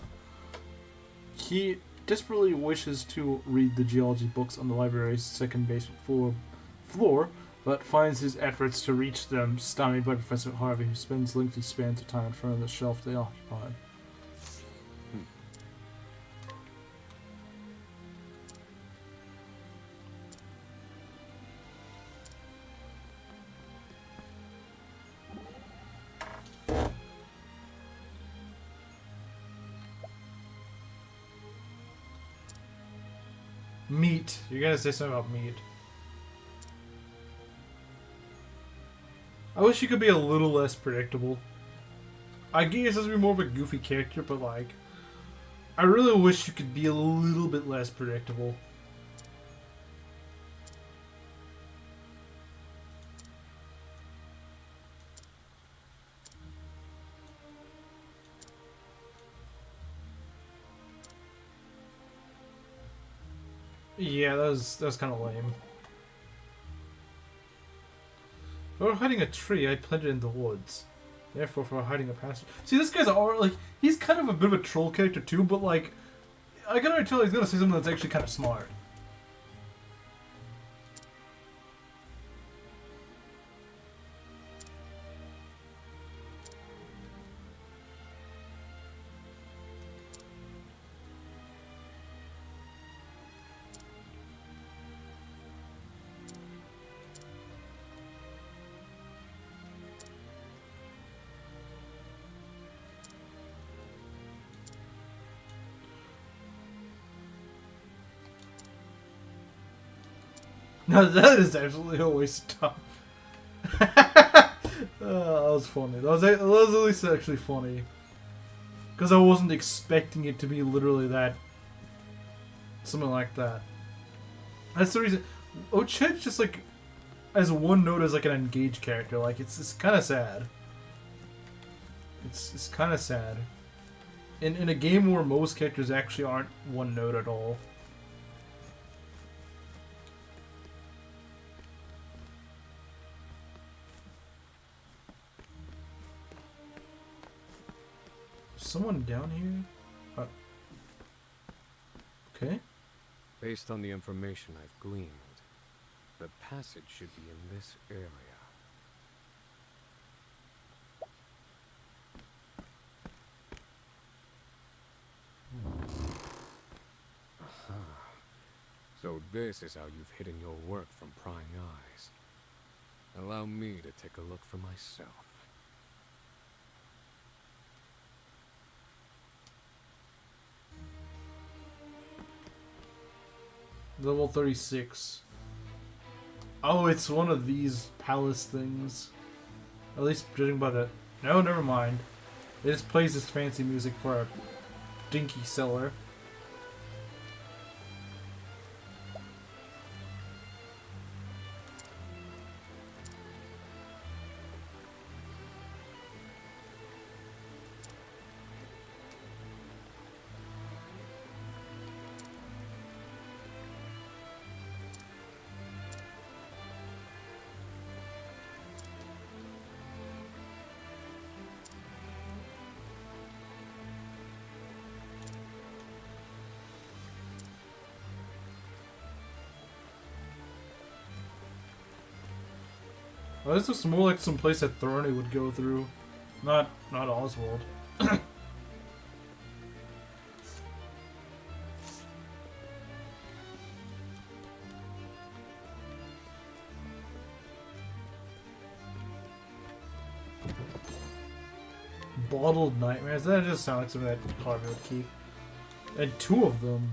He desperately wishes to read the geology books on the library's second basement floor, but finds his efforts to reach them stymied by Professor Harvey, who spends lengthy spans of time in front of the shelf they occupy. Meat. You gotta say something about meat. I wish you could be a little less predictable. I guess this would be more of a goofy character, but like, I really wish you could be a little bit less predictable. Yeah, that was kind of lame. If I were hiding a tree, I'd plant it in the woods. Therefore, if I were hiding a passage... See, this guy's like, he's kind of a bit of a troll character too, but like, I can already tell he's gonna say something that's actually kind of smart. Now that is absolutely a waste of time. That was funny. That was at least actually funny. Because I wasn't expecting it to be literally that. Something like that. That's the reason. Oched's just like, as one note as like an engaged character. Like, it's kind of sad. It's kind of sad. In a game where most characters actually aren't one note at all. Someone down here? Okay. Based on the information I've gleaned, the passage should be in this area. Aha. So this is how you've hidden your work from prying eyes. Allow me to take a look for myself. Level 36. Oh, it's one of these palace things. At least judging by the... No, never mind. It just plays this fancy music for a dinky cellar. Well, this looks more like some place that Thorny would go through. Not Oswald. Bottled Nightmares? That just sounds like something that Harvey would keep. And 2 of them.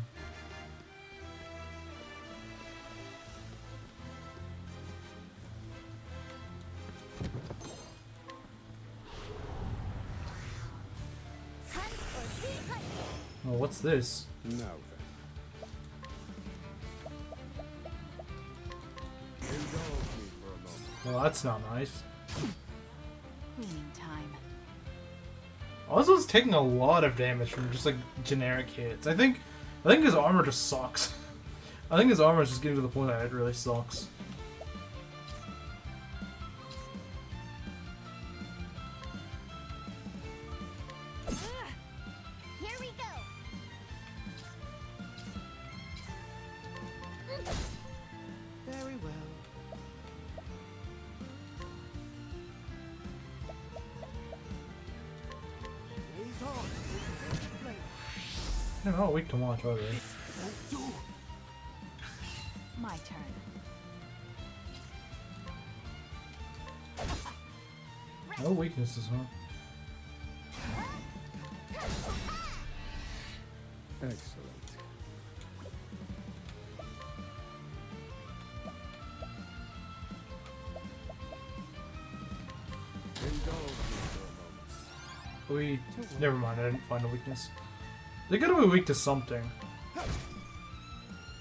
Oh, what's this? Now then. Indulge me for a moment. Well, that's not nice. Cleaning time. Oswald's taking a lot of damage from just like generic hits. I think his armor just sucks. I think his armor is just getting to the point that it really sucks. Here we go. Very well. They're not weak to watch, are they? My turn. No weaknesses, huh? Excellent. Never mind, I didn't find a weakness. They gotta be weak to something.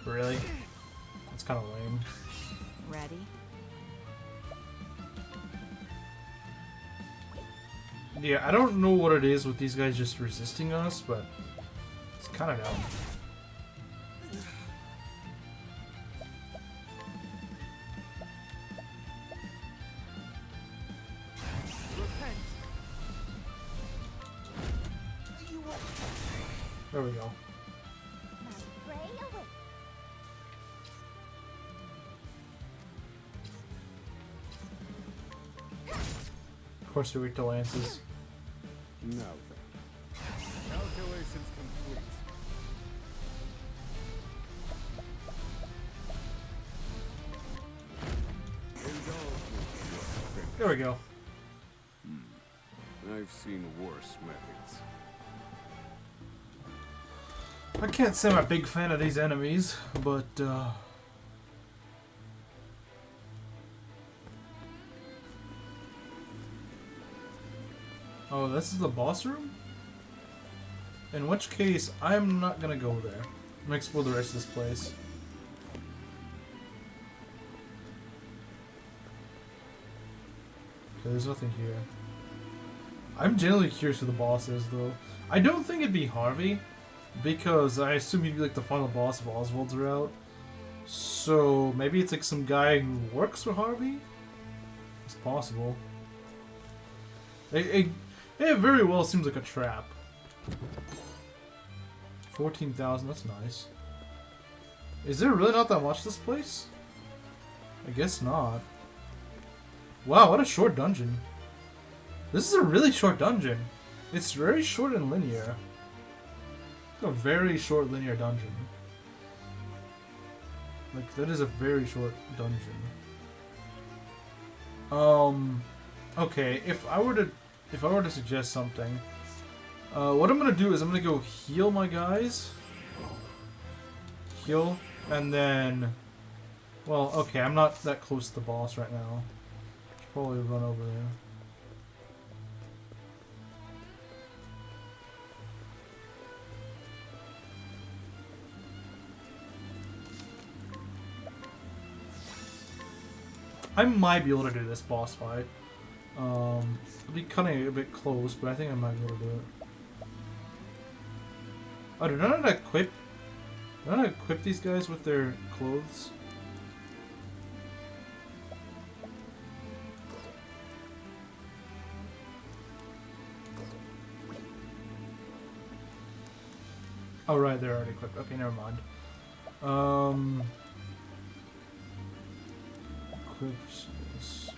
Really? That's kind of lame. Ready? Yeah, I don't know what it is with these guys just resisting us, but it's kind of dumb. There we go. Of course, you're weak to lances. Now then. Calculations complete. There we go. I've seen worse methods. I can't say I'm a big fan of these enemies, but oh, this is the boss room? In which case, I'm not gonna go there. I'm gonna explore the rest of this place. Okay, there's nothing here. I'm genuinely curious who the boss is, though. I don't think it'd be Harvey, because I assume he'd be like the final boss of Oswald's route. So maybe it's like some guy who works for Harvey? It's possible. It very well seems like a trap. 14,000, that's nice. Is there really not that much this place? I guess not. Wow, what a short dungeon. This is a really short dungeon. It's very short and linear. A very short linear dungeon. Like, that is a very short dungeon. Okay, if I were to suggest something, what I'm gonna do is I'm gonna go heal my guys. Heal, and then, well, okay, I'm not that close to the boss right now. Should probably run over there. I might be able to do this boss fight. It'll be cutting a bit close, but I think I might be able to do it. Oh, did I not equip? Did I not equip these guys with their clothes? Oh right, they're already equipped. Okay, never mind. Equips this.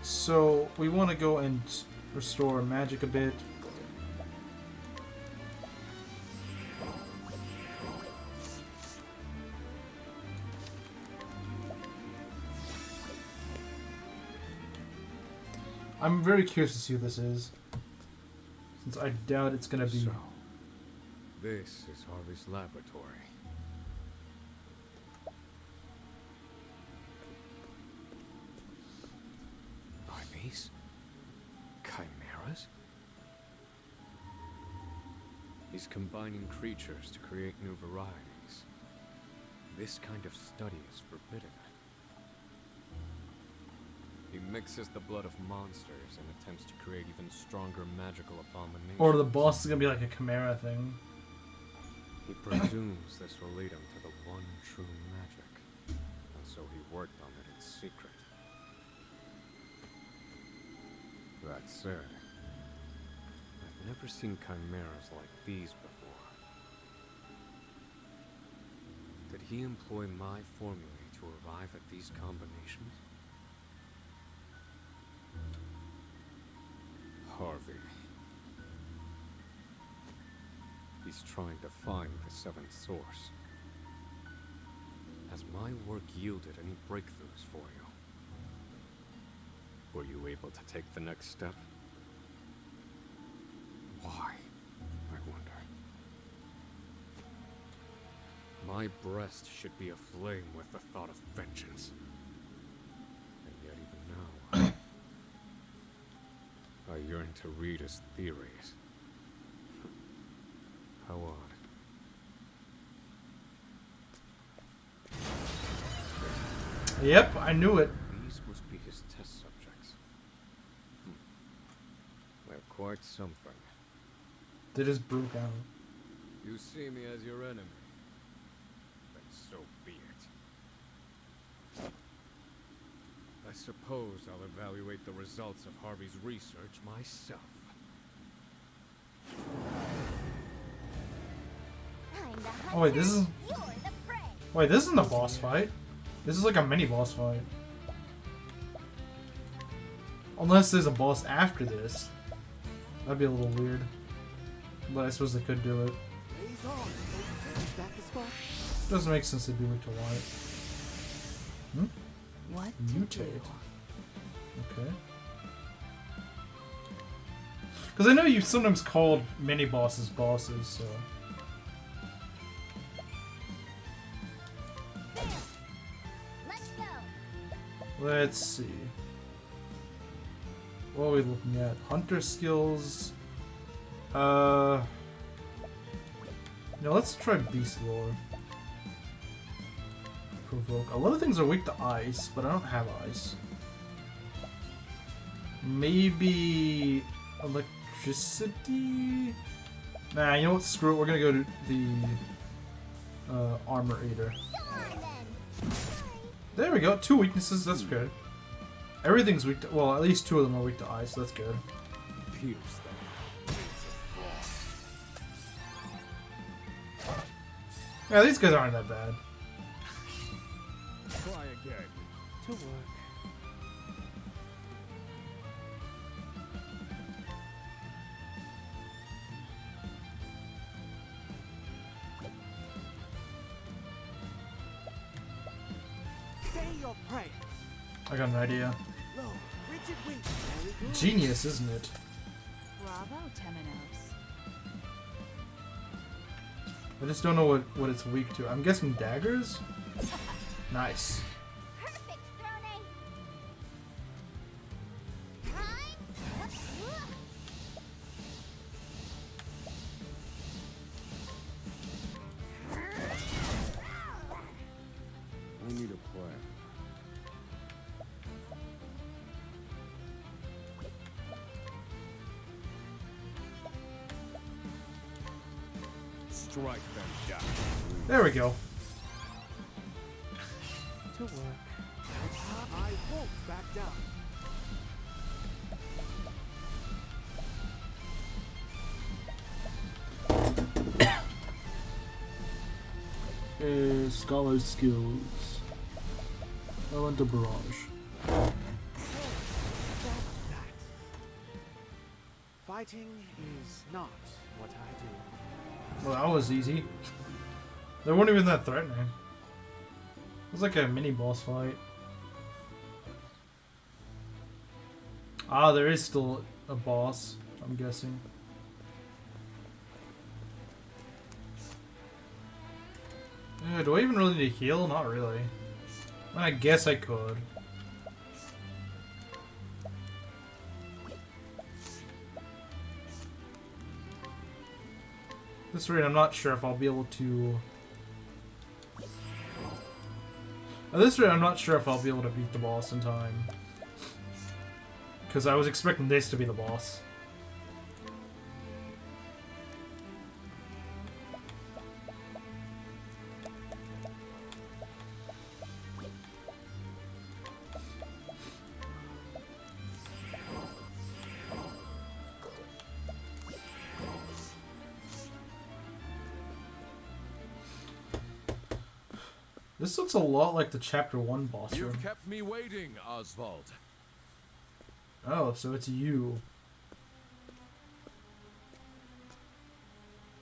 So we want to go and restore magic a bit. I'm very curious to see who this is, since I doubt it's gonna be. So, this is Harvey's laboratory. Are these chimeras? He's combining creatures to create new varieties. This kind of study is forbidden. He mixes the blood of monsters and attempts to create even stronger magical abominations. Or the boss is gonna be like a chimera thing. He presumes this will lead him to the one true magic, and so he worked on it in secret. That said, I've never seen chimeras like these before. Did he employ my formulae to arrive at these combinations? Harvey. He's trying to find the seventh source. Has my work yielded any breakthroughs for you? Were you able to take the next step? Why, I wonder. My breast should be aflame with the thought of vengeance. And yet even now, I yearn to read his theories. How odd. Yep, I knew it. These must be his test subjects. They're quite something. They just broke out. You see me as your enemy. Then so be it. I suppose I'll evaluate the results of Harvey's research myself. Oh wait, this is... Wait, this isn't a boss fight. This is like a mini boss fight. Unless there's a boss after this. That'd be a little weird. But I suppose they could do it. Doesn't make sense to do it to light. Hmm? What? Mutate. Okay. Because I know you sometimes called mini bosses bosses, so... Let's see. What are we looking at? Hunter skills. No, let's try Beast Lore. Provoke. A lot of things are weak to ice, but I don't have ice. Maybe electricity? Nah, you know what? Screw it. We're gonna go to the Armor Eater. There we go. 2 weaknesses. That's good. Everything's weak to... Well, at least 2 of them are weak to ice. That's good. Yeah, these guys aren't that bad. Try again. To work. Say your prayer. I got an idea. Low, rigid wings. Very good. Genius, isn't it? Bravo, Temenos. I just don't know what it's weak to. I'm guessing daggers? Nice. Perfect, Throne. I need a plan. Strike them down. There we go. To work. I won't back down. Scholar skills. I went to Barrage. Fighting is not what I do. Well, that was easy. They weren't even that threatening. It was like a mini boss fight. Ah, there is still a boss, I'm guessing. Do I even really need to heal? Not really. I guess I could. This rate, I'm not sure if I'll be able to... At this rate, I'm not sure if I'll be able to beat the boss in time. Because I was expecting this to be the boss. This looks a lot like the Chapter 1 boss room. You've kept me waiting, Oswald. Oh, so it's you.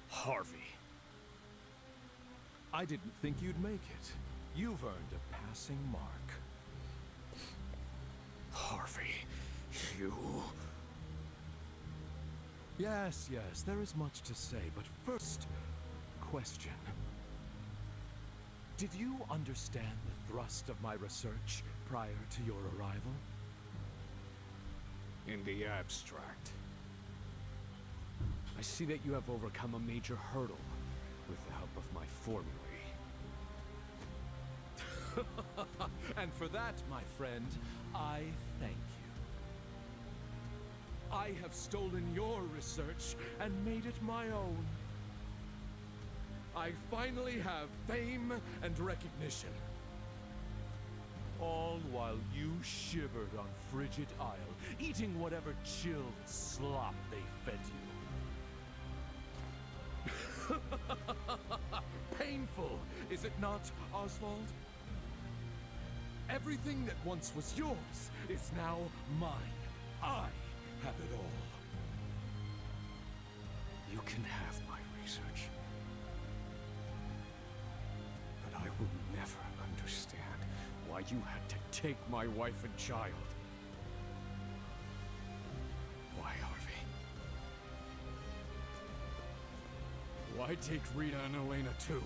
Harvey. I didn't think you'd make it. You've earned a passing mark. Harvey, you... Yes, there is much to say, but first, question. Did you understand the thrust of my research prior to your arrival? In the abstract. I see that you have overcome a major hurdle with the help of my formulae. And for that, my friend, I thank you. I have stolen your research and made it my own. I finally have fame and recognition. All while you shivered on Frigid Isle, eating whatever chilled slop they fed you. Painful, is it not, Oswald? Everything that once was yours is now mine. I have it all. You can have my research. But I will never understand why you had to take my wife and child. Why, Harvey? Why take Rita and Elena too?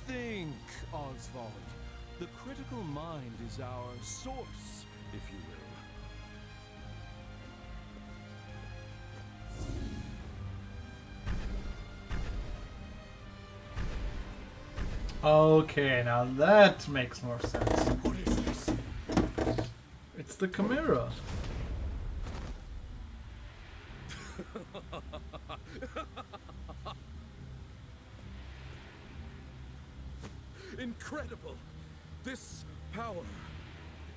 Think, Oswald. The critical mind is our source, if you will. Okay, now that makes more sense. What is this? It's the Chimera. Incredible! This power,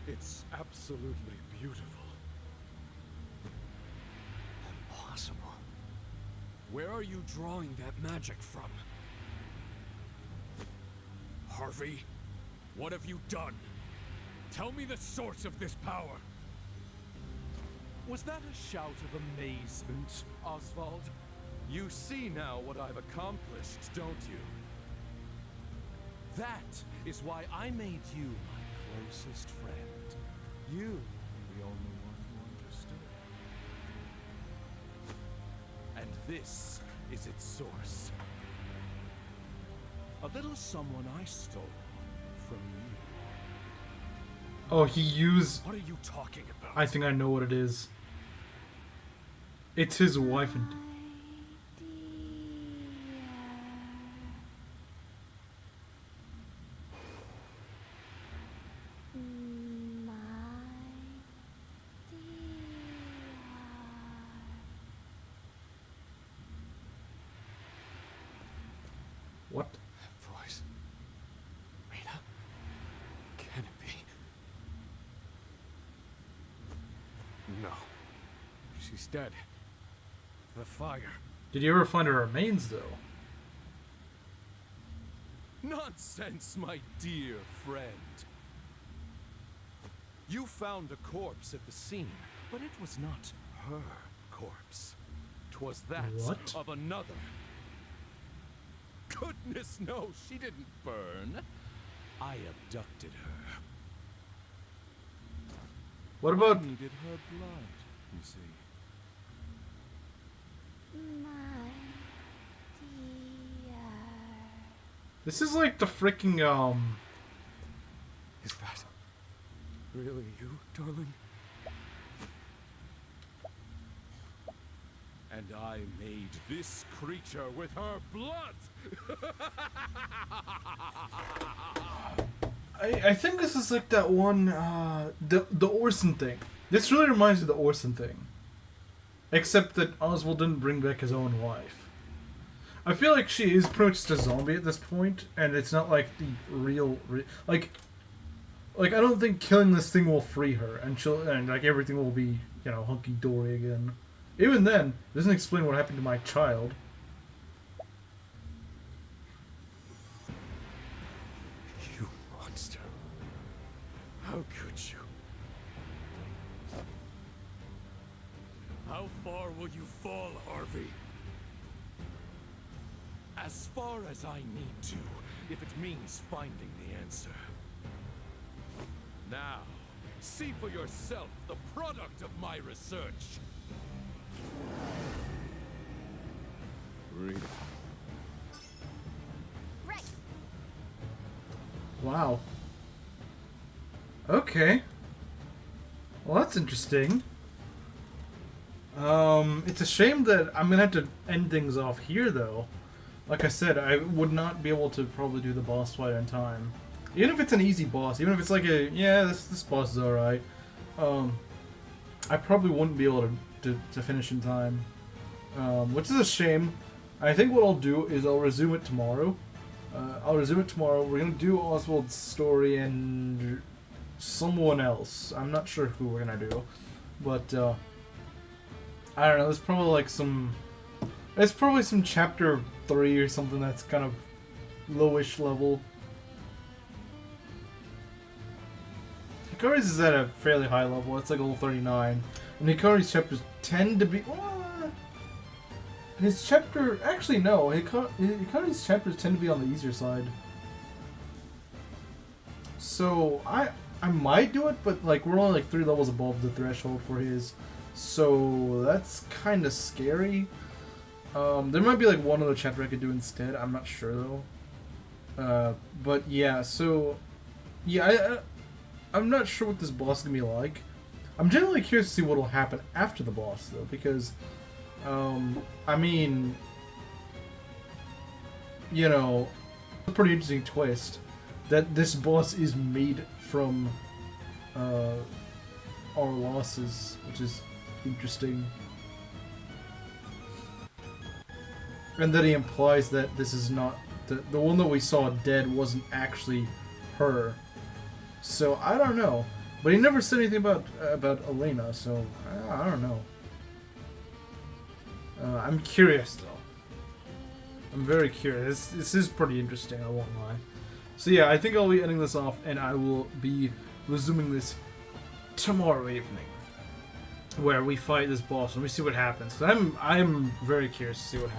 it's absolutely beautiful. Impossible. Where are you drawing that magic from? Harvey, what have you done? Tell me the source of this power. Was that a shout of amazement, Oswald? You see now what I've accomplished, don't you? That is why I made you my closest friend. You were the only one who understood. And this is its source. A little someone I stole from you. Oh, he used... What are you talking about? I think I know what it is. It's his wife and... What? That voice. Rita? Can it be? No. She's dead. The fire. Did you ever find her remains, though? Nonsense, my dear friend. You found a corpse at the scene, but it was not her corpse. 'Twas that What? of another. Goodness no, she didn't burn. I abducted her. What about... I needed her blood, you see. This is like the freaking, Is that really you, darling? And I made this creature with her blood! I think this is like that one, the Orson thing. This really reminds me of the Orson thing. Except that Oswald didn't bring back his own wife. I feel like she is pretty much just a zombie at this point, and it's not like the real like I don't think killing this thing will free her, and like everything will be, you know, hunky dory again. Even then, it doesn't explain what happened to my child. You monster. How could you? How far will you fall, Harvey? As far as I need to, if it means finding the answer. Now, see for yourself the product of my research. Read it. Right. Wow. Okay. Well, that's interesting. It's a shame that I'm gonna have to end things off here, though. Like I said, I would not be able to probably do the boss fight in time. Even if it's an easy boss, even if it's like a, yeah, this boss is alright, I probably wouldn't be able to finish in time. Which is a shame. I think what I'll do is I'll resume it tomorrow. We're gonna do Oswald's story and someone else. I'm not sure who we're gonna do. But, I don't know, there's probably like some... It's probably some chapter 3 or something that's kind of lowish level. Hikari's is at a fairly high level, it's like level 39. And Hikari's chapters tend to be... his chapter... Actually, no. Hikari's chapters tend to be on the easier side. So, I might do it, but like we're only like 3 levels above the threshold for his. So, that's kind of scary. There might be like one other chapter I could do instead. I'm not sure though. But yeah, so... Yeah, I'm not sure what this boss is going to be like. I'm generally curious to see what will happen after the boss, though, because, I mean, you know, a pretty interesting twist that this boss is made from our losses, which is interesting. And that he implies that this is not, the one that we saw dead wasn't actually her. So, I don't know. But he never said anything about Elena, so I don't know. I'm curious, though. I'm very curious. This is pretty interesting, I won't lie. So yeah, I think I'll be ending this off, and I will be resuming this tomorrow evening, where we fight this boss and we see what happens. I'm very curious to see what happens.